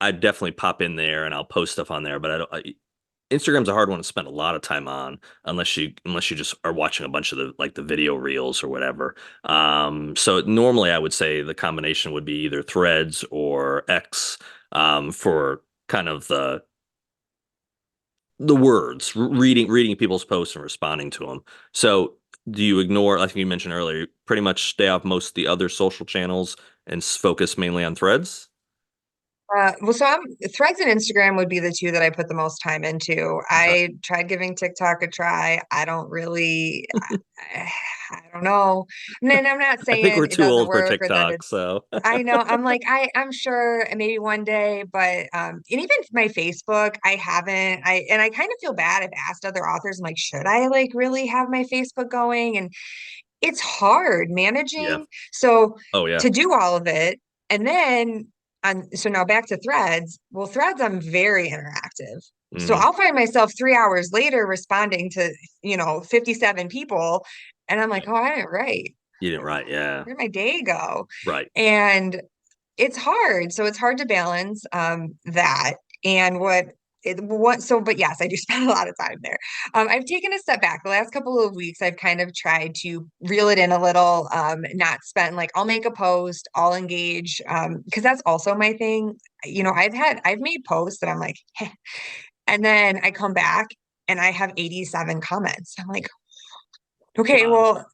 I definitely pop in there and I'll post stuff on there, but I don't. Instagram's a hard one to spend a lot of time on unless you just are watching a bunch of the video reels or whatever. So normally I would say the combination would be either Threads or X, for kind of the words, reading people's posts and responding to them. So do you ignore, I think you mentioned earlier, pretty much stay off most of the other social channels and focus mainly on Threads? well, so Threads and Instagram would be the two that I put the most time into. Okay. I tried giving TikTok a try. I don't really, I don't know. And then I'm not I think saying we're it too doesn't old for work or that TikTok, so I know. I'm like, I'm sure maybe one day, but and even my Facebook, I haven't. I kind of feel bad. I've asked other authors, I'm like, should I like really have my Facebook going? And it's hard yeah. managing. So Oh yeah. to do all of it, and then so now back to Threads. Well, Threads, I'm very interactive. So Hmm. I'll find myself 3 hours later responding to, 57 people. And I'm like, oh, I didn't write. You didn't write, yeah. Where'd my day go? Right. And it's hard. So it's hard to balance that and but yes, I do spend a lot of time there. I've taken a step back the last couple of weeks. I've kind of tried to reel it in a little, not spend like I'll make a post, I'll engage, because that's also my thing. I've made posts that I'm like, heh, and then I come back and I have 87 comments. I'm like, okay, Wow. well,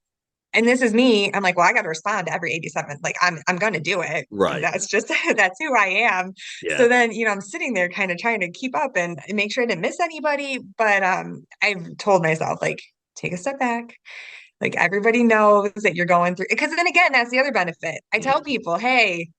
and this is me. I'm like, well, I got to respond to every 87. Like I'm going to do it because Right. that's just that's who I am. Yeah. So then, I'm sitting there kind of trying to keep up and make sure I didn't miss anybody. But I've told myself like, take a step back. Like everybody knows that you're going through because then again, that's the other benefit. I tell Mhm. people, hey,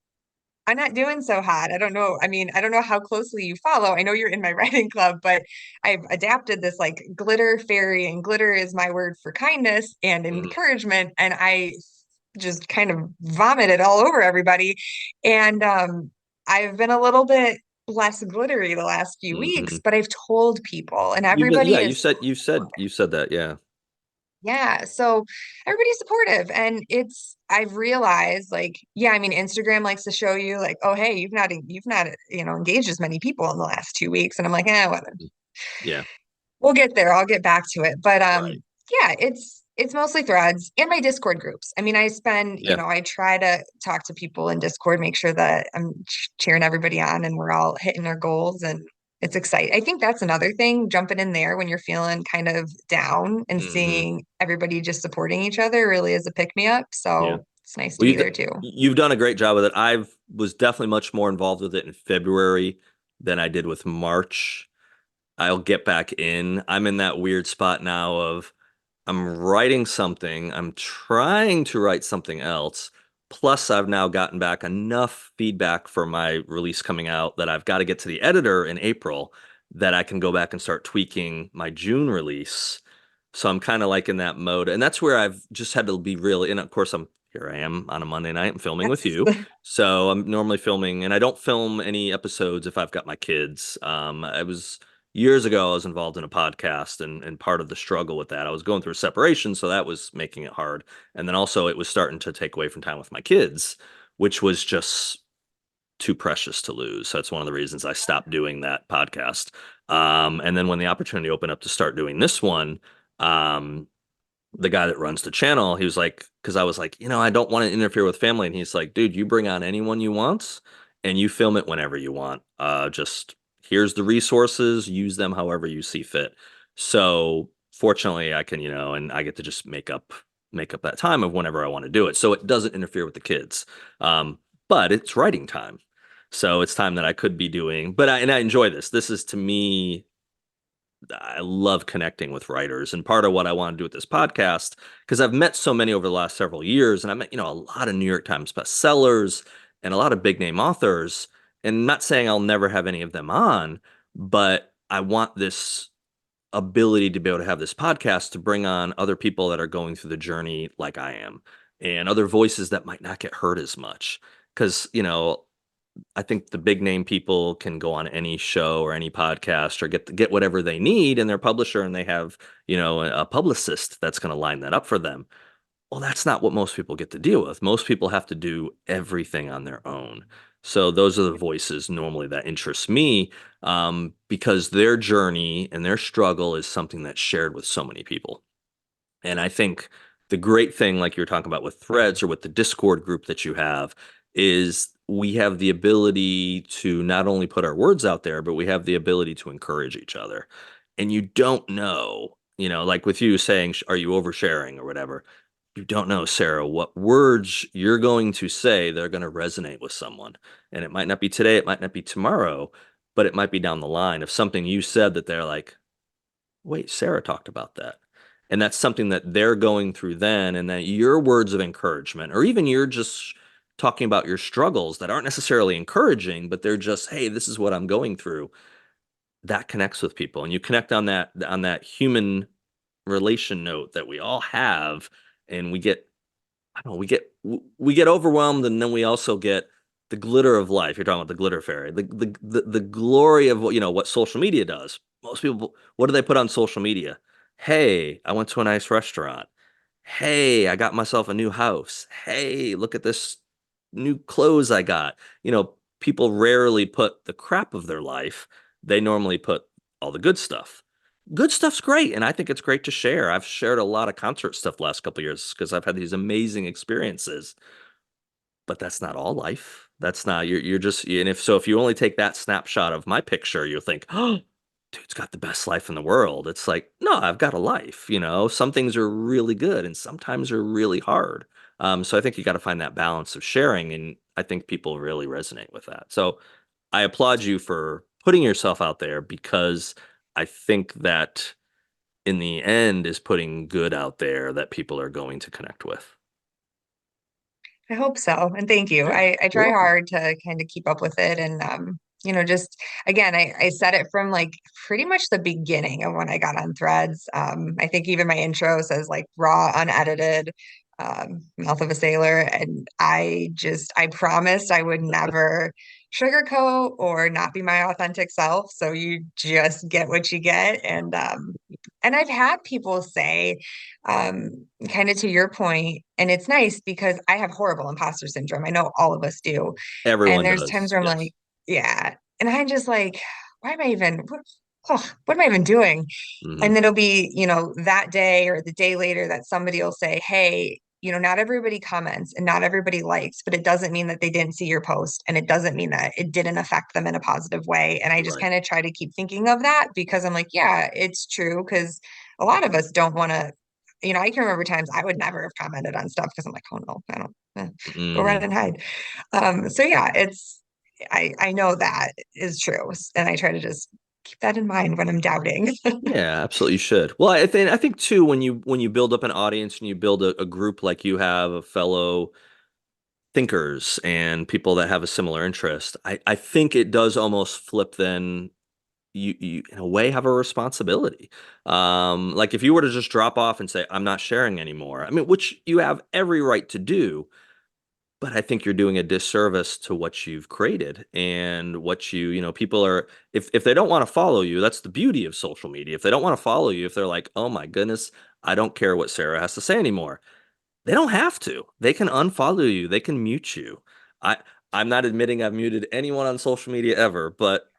I'm not doing so hot. I don't know. I mean, I don't know how closely you follow. I know you're in my writing club, but I've adapted this like glitter fairy, and glitter is my word for kindness and Mm, encouragement. And I just kind of vomited all over everybody. And I've been a little bit less glittery the last few weeks, mhm. but I've told people, and You've been, yeah, everybody is you said that, yeah. yeah, so everybody's supportive, and I've realized like yeah, I mean Instagram likes to show you like oh hey, you've not engaged as many people in the last 2 weeks, and I'm like whatever. Yeah, We'll get there. I'll get back to it. But right. yeah, it's mostly threads and my Discord groups. I mean, I spend, Yeah. I try to talk to people in Discord, make sure that I'm cheering everybody on and we're all hitting our goals, and it's exciting. I think that's another thing, jumping in there when you're feeling kind of down and Hmm. seeing everybody just supporting each other really is a pick me up. Yeah. So it's nice to Well, be there too. you've done a great job with it. I've was definitely much more involved with it in February than I did with March. I'll get back in. I'm in that weird spot now of I'm writing something, I'm trying to write something else. Plus, I've now gotten back enough feedback for my release coming out that I've got to get to the editor in April that I can go back and start tweaking my June release. So I'm kind of like in that mode. And that's where I've just had to be really, and of course, here I am on a Monday night, I'm filming with That's you. So I'm normally filming, and I don't film any episodes if I've got my kids. I was years ago, I was involved in a podcast, and part of the struggle with that, I was going through a separation, so that was making it hard. And then also, it was starting to take away from time with my kids, which was just too precious to lose. So that's one of the reasons I stopped doing that podcast. And then when the opportunity opened up to start doing this one, um, the guy that runs the channel, he was like, because I was like, I don't want to interfere with family. And he's like, dude, you bring on anyone you want and you film it whenever you want. Just here's the resources, use them however you see fit. So fortunately I can, and I get to just make up that time of whenever I want to do it. So it doesn't interfere with the kids. But it's writing time. So it's time that I could be doing, and I enjoy this. This is to me I love connecting with writers. And part of what I want to do with this podcast, because I've met so many over the last several years, and I met, a lot of New York Times bestsellers and a lot of big name authors. And not saying I'll never have any of them on, but I want this ability to be able to have this podcast to bring on other people that are going through the journey like I am and other voices that might not get heard as much. Because, I think the big name people can go on any show or any podcast or get whatever they need in their publisher, and they have, a publicist that's going to line that up for them. Well, that's not what most people get to deal with. Most people have to do everything on their own. So those are the voices normally that interest me, because their journey and their struggle is something that's shared with so many people. And I think the great thing, like you're talking about with threads or with the Discord group that you have, is we have the ability to not only put our words out there, but we have the ability to encourage each other. And you don't know, like with you saying, are you oversharing or whatever? You don't know, Sarah, what words you're going to say that are going to resonate with someone. And it might not be today, it might not be tomorrow, but it might be down the line of something you said that they're like, wait, Sarah talked about that. And that's something that they're going through then, and that your words of encouragement, or even you're just talking about your struggles that aren't necessarily encouraging, but they're just, hey, this is what I'm going through. That connects with people. And you connect on that human relation note that we all have, and we get I don't know, we get overwhelmed, and then we also get the glitter of life. You're talking about the glitter fairy, the glory of what social media does. Most people, what do they put on social media? Hey, I went to a nice restaurant. Hey, I got myself a new house. Hey, look at this new clothes I got. People rarely put the crap of their life. They normally put all the good stuff. Good stuff's great, and I think it's great to share. I've shared a lot of concert stuff the last couple of years because I've had these amazing experiences, but that's not all life. That's not you're just and if you only take that snapshot of my picture, you'll think, "Oh, dude's got the best life in the world." It's like, "No, I've got a life. Some things are really good and sometimes are really hard." So I think you got to find that balance of sharing, and I think people really resonate with that. So I applaud you for putting yourself out there, because I think that in the end is putting good out there that people are going to connect with. I hope so. And thank you. Yeah, I you're try welcome. hard to kind of keep up with it. And, just again, I said it from like pretty much the beginning of when I got on Threads. I think even my intro says like raw, unedited, mouth of a sailor. And I promised I would never sugarcoat or not be my authentic self. So you just get what you get. And I've had people say, kind of to your point, and it's nice because I have horrible imposter syndrome. I know all of us do. And Everyone there's times does. where I'm Yes. like, yeah. And I'm just like, why am I even, what am I even doing? Hmm. And then it'll be, that day or the day later that somebody will say, hey, not everybody comments and not everybody likes, but it doesn't mean that they didn't see your post. And it doesn't mean that it didn't affect them in a positive way. And I just Right. kind of try to keep thinking of that because I'm like, yeah, it's true. Because a lot of us don't want to, I can remember times I would never have commented on stuff because I'm like, oh no, I don't, go run Hmm. and hide. So yeah, I know that is true. And I try to just keep that in mind when I'm doubting. Yeah, absolutely you should. Well, I think too when you build up an audience and you build a group like you have of fellow thinkers and people that have a similar interest, I think it does almost flip then you in a way have a responsibility. Like if you were to just drop off and say, I'm not sharing anymore, I mean, which you have every right to do, but I think you're doing a disservice to what you've created and what people are, if they don't want to follow you, that's the beauty of social media. If they don't want to follow you, if they're like, oh my goodness, I don't care what Sarah has to say anymore, they don't have to. They can unfollow you. They can mute you. I I'm not admitting I've muted anyone on social media ever, but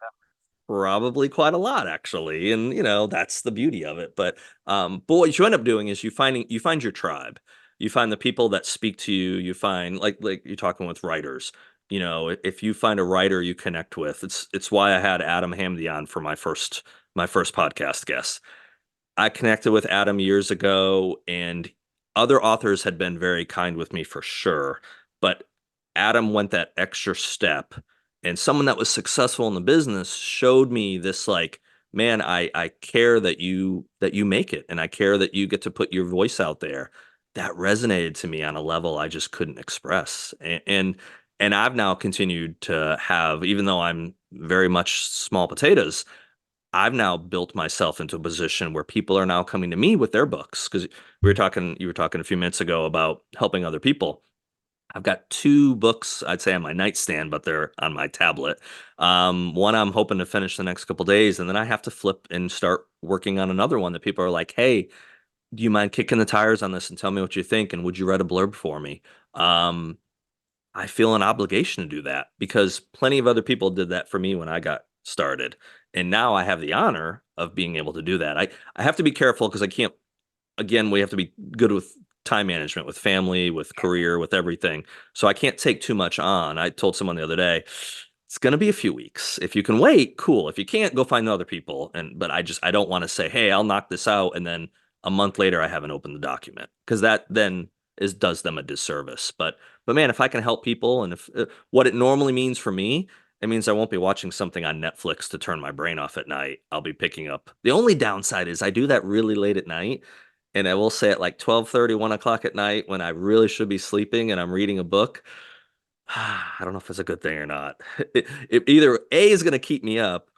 probably quite a lot actually. And that's the beauty of it. But what you end up doing is you find your tribe. You find the people that speak to you. You find like you're talking with writers. If you find a writer you connect with, it's why I had Adam Hamdy on for my first podcast guest. I connected with Adam years ago, and other authors had been very kind with me for sure. But Adam went that extra step, and someone that was successful in the business showed me this like, man, I care that you make it, and I care that you get to put your voice out there. That resonated to me on a level I just couldn't express, and I've now continued to have, even though I'm very much small potatoes. I've now built myself into a position where people are now coming to me with their books because you were talking a few minutes ago about helping other people. I've got two books, I'd say on my nightstand, but they're on my tablet. One I'm hoping to finish the next couple days, and then I have to flip and start working on another one that people are like, "Hey, do you mind kicking the tires on this and tell me what you think? And would you write a blurb for me?" Um, I feel an obligation to do that because plenty of other people did that for me when I got started. And now I have the honor of being able to do that. I have to be careful because I can't, again, we have to be good with time management, with family, with career, with everything. So I can't take too much on. I told someone the other day, it's going to be a few weeks. If you can wait, cool. If you can't, go find other people. But I don't want to say, hey, I'll knock this out. And then a month later, I haven't opened the document because that then does them a disservice. But man, if I can help people and if what it normally means for me, it means I won't be watching something on Netflix to turn my brain off at night. I'll be picking up. The only downside is I do that really late at night. And I will say at like 12:30, 1 o'clock at night when I really should be sleeping and I'm reading a book. I don't know if it's a good thing or not. It either A is going to keep me up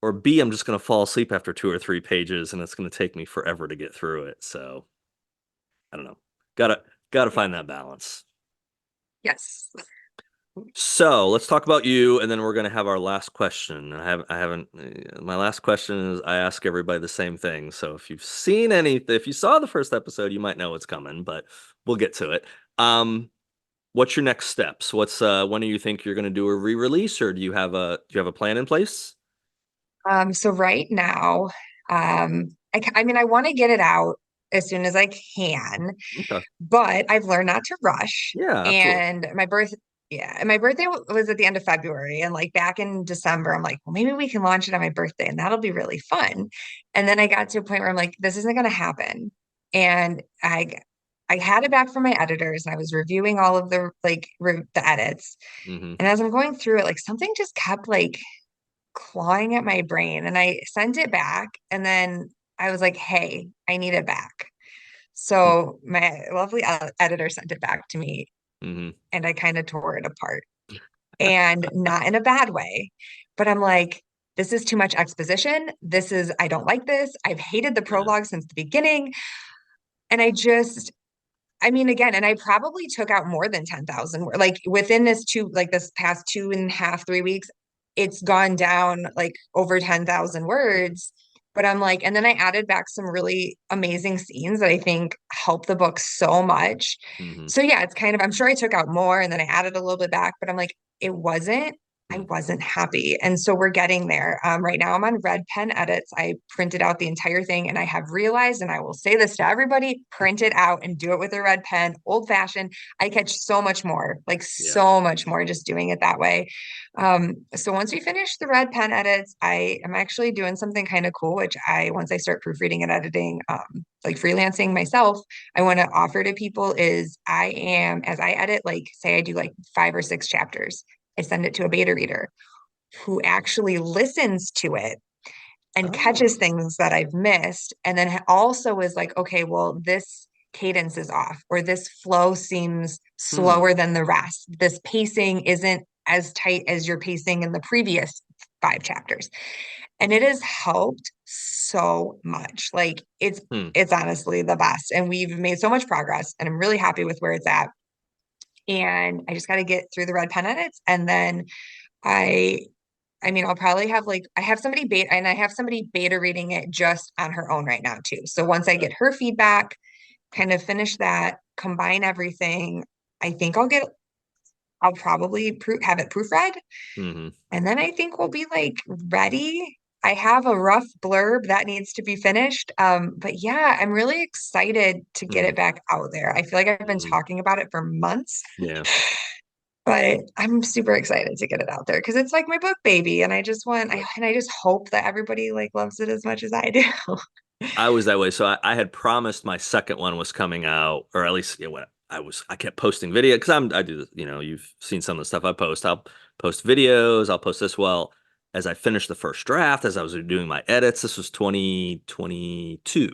or B, I'm just going to fall asleep after two or three pages and it's going to take me forever to get through it. So I don't know. Gotta find that balance. Yes. So let's talk about you, and then we're gonna have our last question. I haven't. My last question is I ask everybody the same thing. So if you saw the first episode, you might know what's coming, but we'll get to it. Um, what's your next steps? When do you think you're gonna do a re-release, or do you have a plan in place? So right now, I mean, I want to get it out as soon as I can, Okay. but I've learned not to rush. Yeah, absolutely. And my birthday was at the end of February, and like back in December, I'm like, well, maybe we can launch it on my birthday, and that'll be really fun. And then I got to a point where I'm like, this isn't going to happen. And I had it back from my editors, and I was reviewing all of the edits. Hmm. And as I'm going through it, like something just kept like clawing at my brain, and I sent it back, and then I was like, hey, I need it back. So my lovely editor sent it back to me, Hmm. and I kind of tore it apart, and not in a bad way. But I'm like, this is too much exposition. I don't like this. I've hated the Yeah. prologue since the beginning. And I mean, again, and I probably took out more than 10,000. Like within this past 2.5, 3 weeks, it's gone down like over 10,000 words. But I'm like, and then I added back some really amazing scenes that I think help the book so much. Hmm. So yeah, it's kind of, I'm sure I took out more and then I added a little bit back, but I'm like, it wasn't, I wasn't happy. And so we're getting there. Right now I'm on red pen edits. I printed out the entire thing and I have realized, and I will say this to everybody, print it out and do it with a red pen, old fashioned. I catch so much more, like Yeah. so much more just doing it that way. So once we finish the red pen edits, I am actually doing something kind of cool, which once I start proofreading and editing, like freelancing myself, I want to offer to people is as I edit, like say I do like 5 or 6 chapters, I send it to a beta reader who actually listens to it and catches Oh. things that I've missed. And then also is like, okay, well, this cadence is off, or this flow seems Hmm. slower than the rest. This pacing isn't as tight as your pacing in the previous 5 chapters. And it has helped so much. Like Hmm. it's honestly the best. And we've made so much progress and I'm really happy with where it's at. And I just got to get through the red pen edits and then I I mean, I'll probably have like I have somebody beta reading it just on her own right now too. So once I Okay. get her feedback, kind of finish that, combine everything, I think I'll probably have it proofread, Hmm. and then I think we'll be like ready. I have a rough blurb that needs to be finished. But yeah, I'm really excited to get Hmm. it back out there. I feel like I've been Hmm. talking about it for months. Yeah. But I'm super excited to get it out there because it's like my book baby, and I just hope that everybody like loves it as much as I do. I was that way. So I had promised my second one was coming out, or at least what I kept posting video because I do this, you've seen some of the stuff I post. I'll post videos, I'll post this. Well, as I finished the first draft, as I was doing my edits, this was 2022.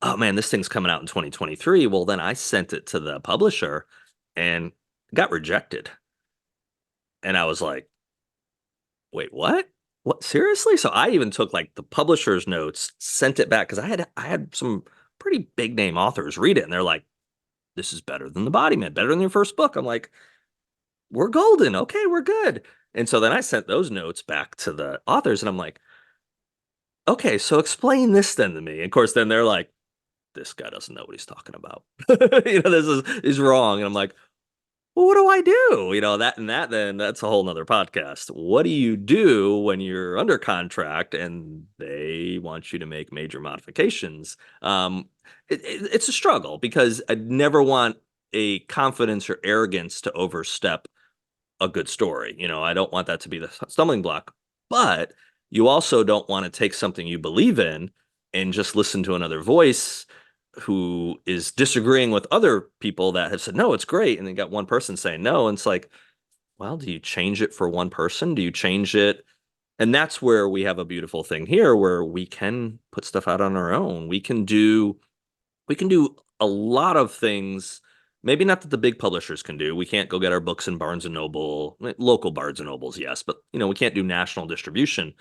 Oh man, this thing's coming out in 2023. Well, then I sent it to the publisher and got rejected. And I was like, wait, what? What, seriously? So I even took like the publisher's notes, sent it back because I had some pretty big name authors read it, and they're like, "This is better than the Body Man, better than your first book." I'm like, "We're golden, okay, we're good." And so then I sent those notes back to the authors, and I'm like, "Okay, so explain this then to me." And of course, then they're like, "This guy doesn't know what he's talking about. This is wrong." And I'm like, well, what do I do? Then that's a whole nother podcast. What do you do when you're under contract and they want you to make major modifications? It's a struggle because I never want a confidence or arrogance to overstep a good story. I don't want that to be the stumbling block, but you also don't want to take something you believe in and just listen to another voice who is disagreeing with other people that have said, no, it's great. And then got one person saying no. And it's like, well, do you change it for one person? Do you change it? And that's where we have a beautiful thing here where we can put stuff out on our own. We can do a lot of things, maybe not that the big publishers can do. We can't go get our books in Barnes and Noble, local Barnes and Nobles, yes, but we can't do national distribution.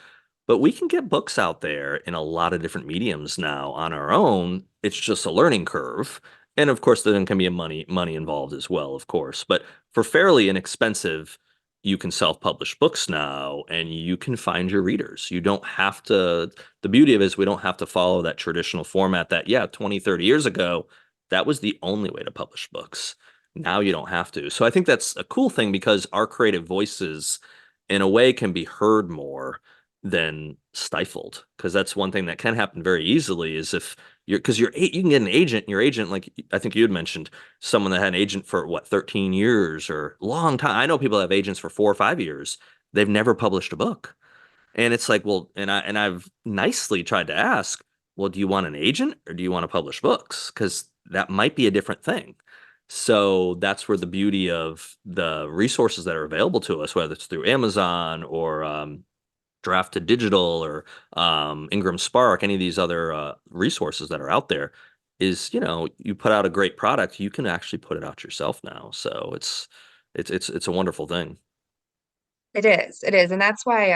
But we can get books out there in a lot of different mediums now on our own. It's just a learning curve. And of course, then can be a money involved as well, of course. But for fairly inexpensive, you can self-publish books now and you can find your readers. You don't have to, the beauty of it is we don't have to follow that traditional format that, yeah, 20, 30 years ago, that was the only way to publish books. Now you don't have to. So I think that's a cool thing because our creative voices, in a way, can be heard more than stifled. Because that's one thing that can happen very easily is if because you can get an agent, and your agent, like I think you had mentioned, someone that had an agent for what, 13 years or long time. I know people that have agents for 4 or 5 years. They've never published a book. And it's like, well, and I've nicely tried to ask, well, do you want an agent or do you want to publish books? Because that might be a different thing. So that's where the beauty of the resources that are available to us, whether it's through Amazon or Draft to Digital or Ingram Spark, any of these other resources that are out there, is, you put out a great product, you can actually put it out yourself now. So it's a wonderful thing. It is. It is. And that's why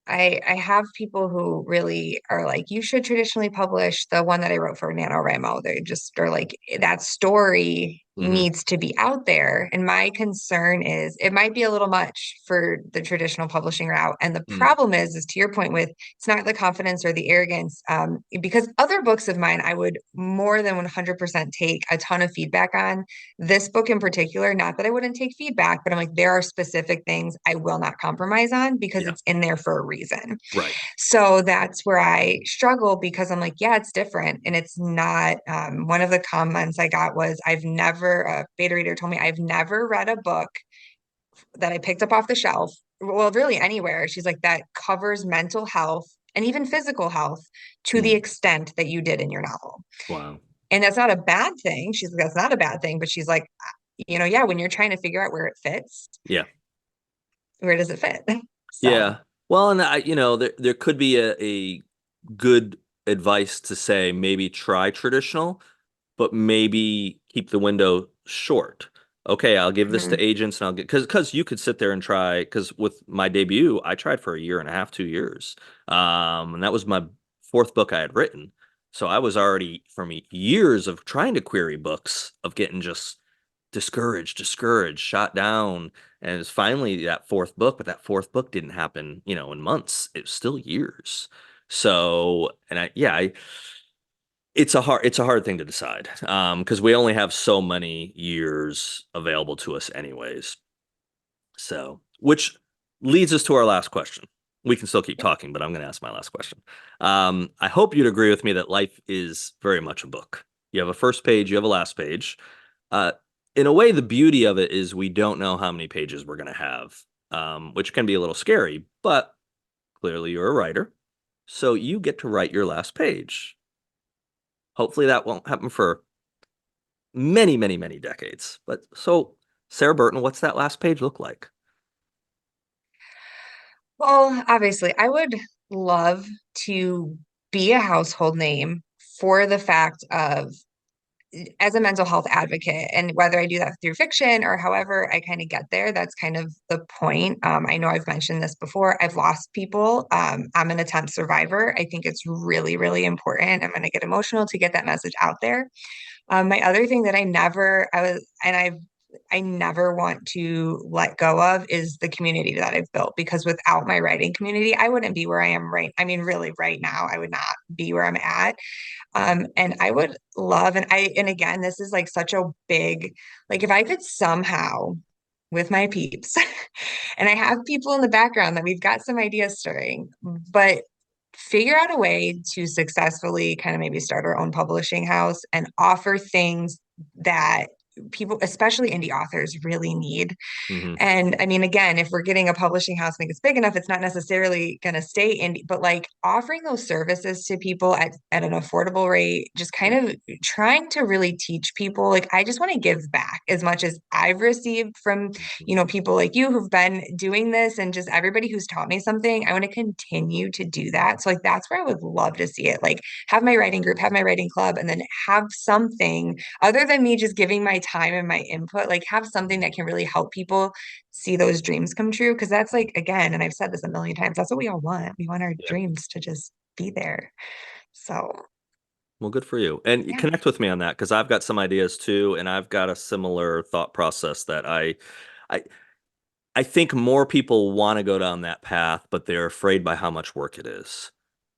I have people who really are like, you should traditionally publish the one that I wrote for NaNoWriMo. They just are like, that story Hmm. needs to be out there. And my concern is it might be a little much for the traditional publishing route. And the Mm. problem is to your point with it's not the confidence or the arrogance, because other books of mine, I would more than 100% take a ton of feedback on. This book in particular, not that I wouldn't take feedback, but I'm like, there are specific things I will not compromise on because Yeah. it's in there for a reason. Right. So that's where I struggle because I'm like, yeah, it's different. And it's not, one of the comments I got was, a beta reader told me, I've never read a book that I picked up off the shelf, well, really anywhere. She's like, that covers mental health and even physical health to the Mm. extent that you did in your novel. Wow. And that's not a bad thing. She's like, that's not a bad thing. But she's like, yeah, when you're trying to figure out where it fits, Yeah. where does it fit? So, Yeah. Well, and there could be a good advice to say maybe try traditional, but maybe keep the window short. Okay, I'll give this to mhm. agents and I'll get because you could sit there and try because with my debut, I tried for a year and a half, 2 years. And that was my fourth book I had written. So I was already from years of trying to query books of getting just discouraged, shot down. And it's finally that fourth book, but that fourth book didn't happen, in months. It was still years. So, and it's a hard thing to decide because we only have so many years available to us anyways. So, which leads us to our last question. We can still keep talking, but I'm going to ask my last question. I hope you'd agree with me that life is very much a book. You have a first page, you have a last page. Uh, in a way, the beauty of it is we don't know how many pages we're going to have, which can be a little scary, but clearly you're a writer. So you get to write your last page. Hopefully that won't happen for many, many, many decades. But so, Sarah Burton, what's that last page look like? Well, obviously, I would love to be a household name for the fact of as a mental health advocate, and whether I do that through fiction or however I kind of get there, that's kind of the point. I know I've mentioned this before. I've lost people. I'm an attempt survivor. I think it's really, really important. I'm going to get emotional to get that message out there. My other thing that I never want to let go of is the community that I've built because without my writing community, I wouldn't be where I am right. I mean, really, right now, I would not be where I'm at. And I would love, and again, this is like such a big, like if I could somehow with my peeps, and I have people in the background that we've got some ideas stirring, but figure out a way to successfully kind of maybe start our own publishing house and offer things that people, especially indie authors, really need. Hmm. And I mean, again, if we're getting a publishing house and it's big enough, it's not necessarily going to stay indie, but like offering those services to people at an affordable rate, just kind Yeah. of trying to really teach people. Like, I just want to give back as much as I've received from, Mhm. people like you who've been doing this and just everybody who's taught me something. I want to continue to do that. So, like, that's where I would love to see it. Like, have my writing group, have my writing club, and then have something other than me just giving my time and my input, like, have something that can really help people see those dreams come true. Cause that's like, again, and I've said this a million times, that's what we all want. We want our Yeah. dreams to just be there. So, Well, good for you. And you yeah. connect with me on that because I've got some ideas too, and I've got a similar thought process that I, I think more people want to go down that path, but they're afraid by how much work it is.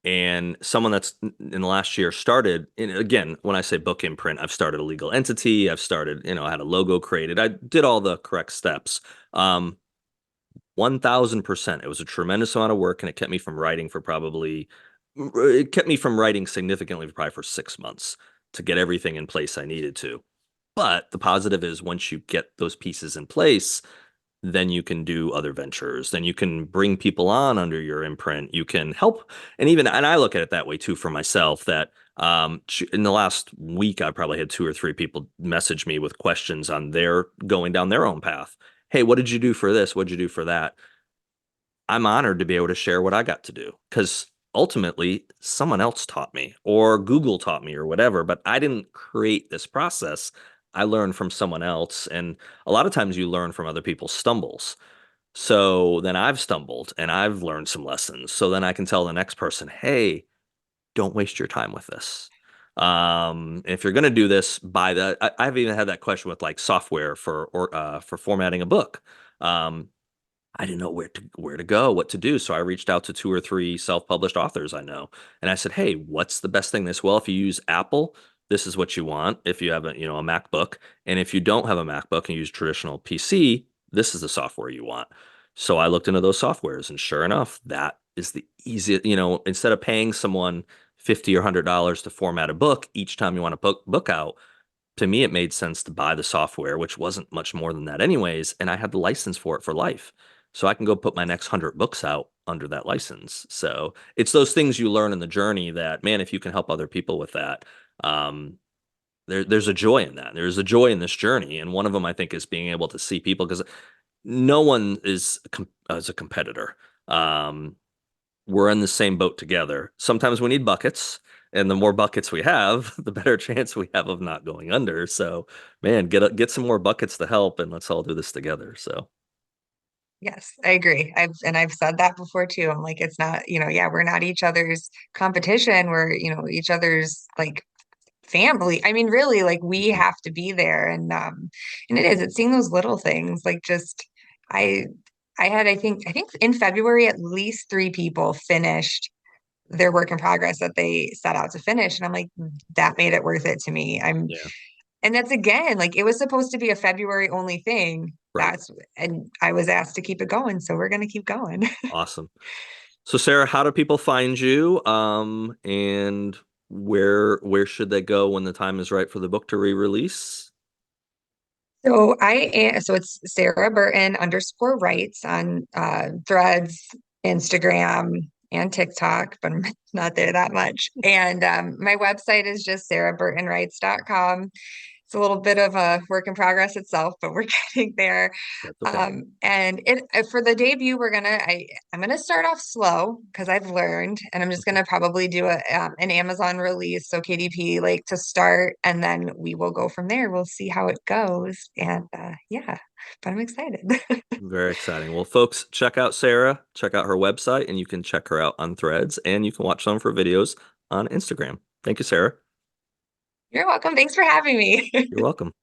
And someone that's in the last year started, and again, when I say book imprint, I've started a legal entity, I've started, I had a logo created, I did all the correct steps. 1000%. It was a tremendous amount of work, and it kept me from writing significantly, probably for 6 months to get everything in place I needed to. But the positive is once you get those pieces in place, then you can do other ventures. Then you can bring people on under your imprint. You can help. And I look at it that way too for myself that in the last week, I probably had two or three people message me with questions on their going down their own path. Hey, what did you do for this? What did you do for that? I'm honored to be able to share what I got to do because ultimately someone else taught me or Google taught me or whatever, but I didn't create this process. I learned from someone else. And a lot of times you learn from other people's stumbles. So then I've stumbled and I've learned some lessons. So then I can tell the next person, hey, don't waste your time with this. If you're going to do this, buy the. I've even had that question with like software for formatting a book. Um, I didn't know where to go, what to do. So I reached out to two or three self-published authors I know, and I said, "Hey, what's the best thing this? Well, if you use Apple, this is what you want. If you have a MacBook, and if you don't have a MacBook and use traditional PC, this is the software you want." So I looked into those softwares, and sure enough, that is the easiest. Instead of paying someone $50 or $100 to format a book each time you want to book out, to me, it made sense to buy the software, which wasn't much more than that anyways, and I had the license for it for life. So I can go put my next 100 books out under that license. So it's those things you learn in the journey that, man, if you can help other people with that, um, there's a joy in that. There's a joy in this journey. And one of them, I think, is being able to see people because no one is a competitor. Um, we're in the same boat together. Sometimes we need buckets, and the more buckets we have, the better chance we have of not going under. So, man, get some more buckets to help, and let's all do this together. So, Yes, I agree. I've said that before too. I'm like, it's not, yeah, we're not each other's competition. We're, each other's like family. I mean, really, like we mhm. have to be there. And it's seeing those little things. Like just I I had I think in February at least three people finished their work in progress that they set out to finish. And I'm like, that made it worth it to me. Yeah, And that's again, like it was supposed to be a February only thing. right, And I was asked to keep it going. So we're going to keep going. awesome. So, Sarah, how do people find you? And where should they go when the time is right for the book to re-release? So it's Sarah Burton _ writes on Threads, Instagram, and TikTok, but I'm not there that much. And my website is just sarahburtonwrites.com. It's a little bit of a work in progress itself, but we're getting there. That's okay. And it for the debut, I'm gonna start off slow because I've learned, and I'm just Mhm. gonna probably do an Amazon release, so KDP like to start, and then we will go from there. We'll see how it goes, and yeah, but I'm excited. Very exciting. Well, folks, check out Sarah, check out her website, and you can check her out on Threads, and you can watch some of her videos on Instagram. Thank you, Sarah. You're welcome. Thanks for having me. You're welcome.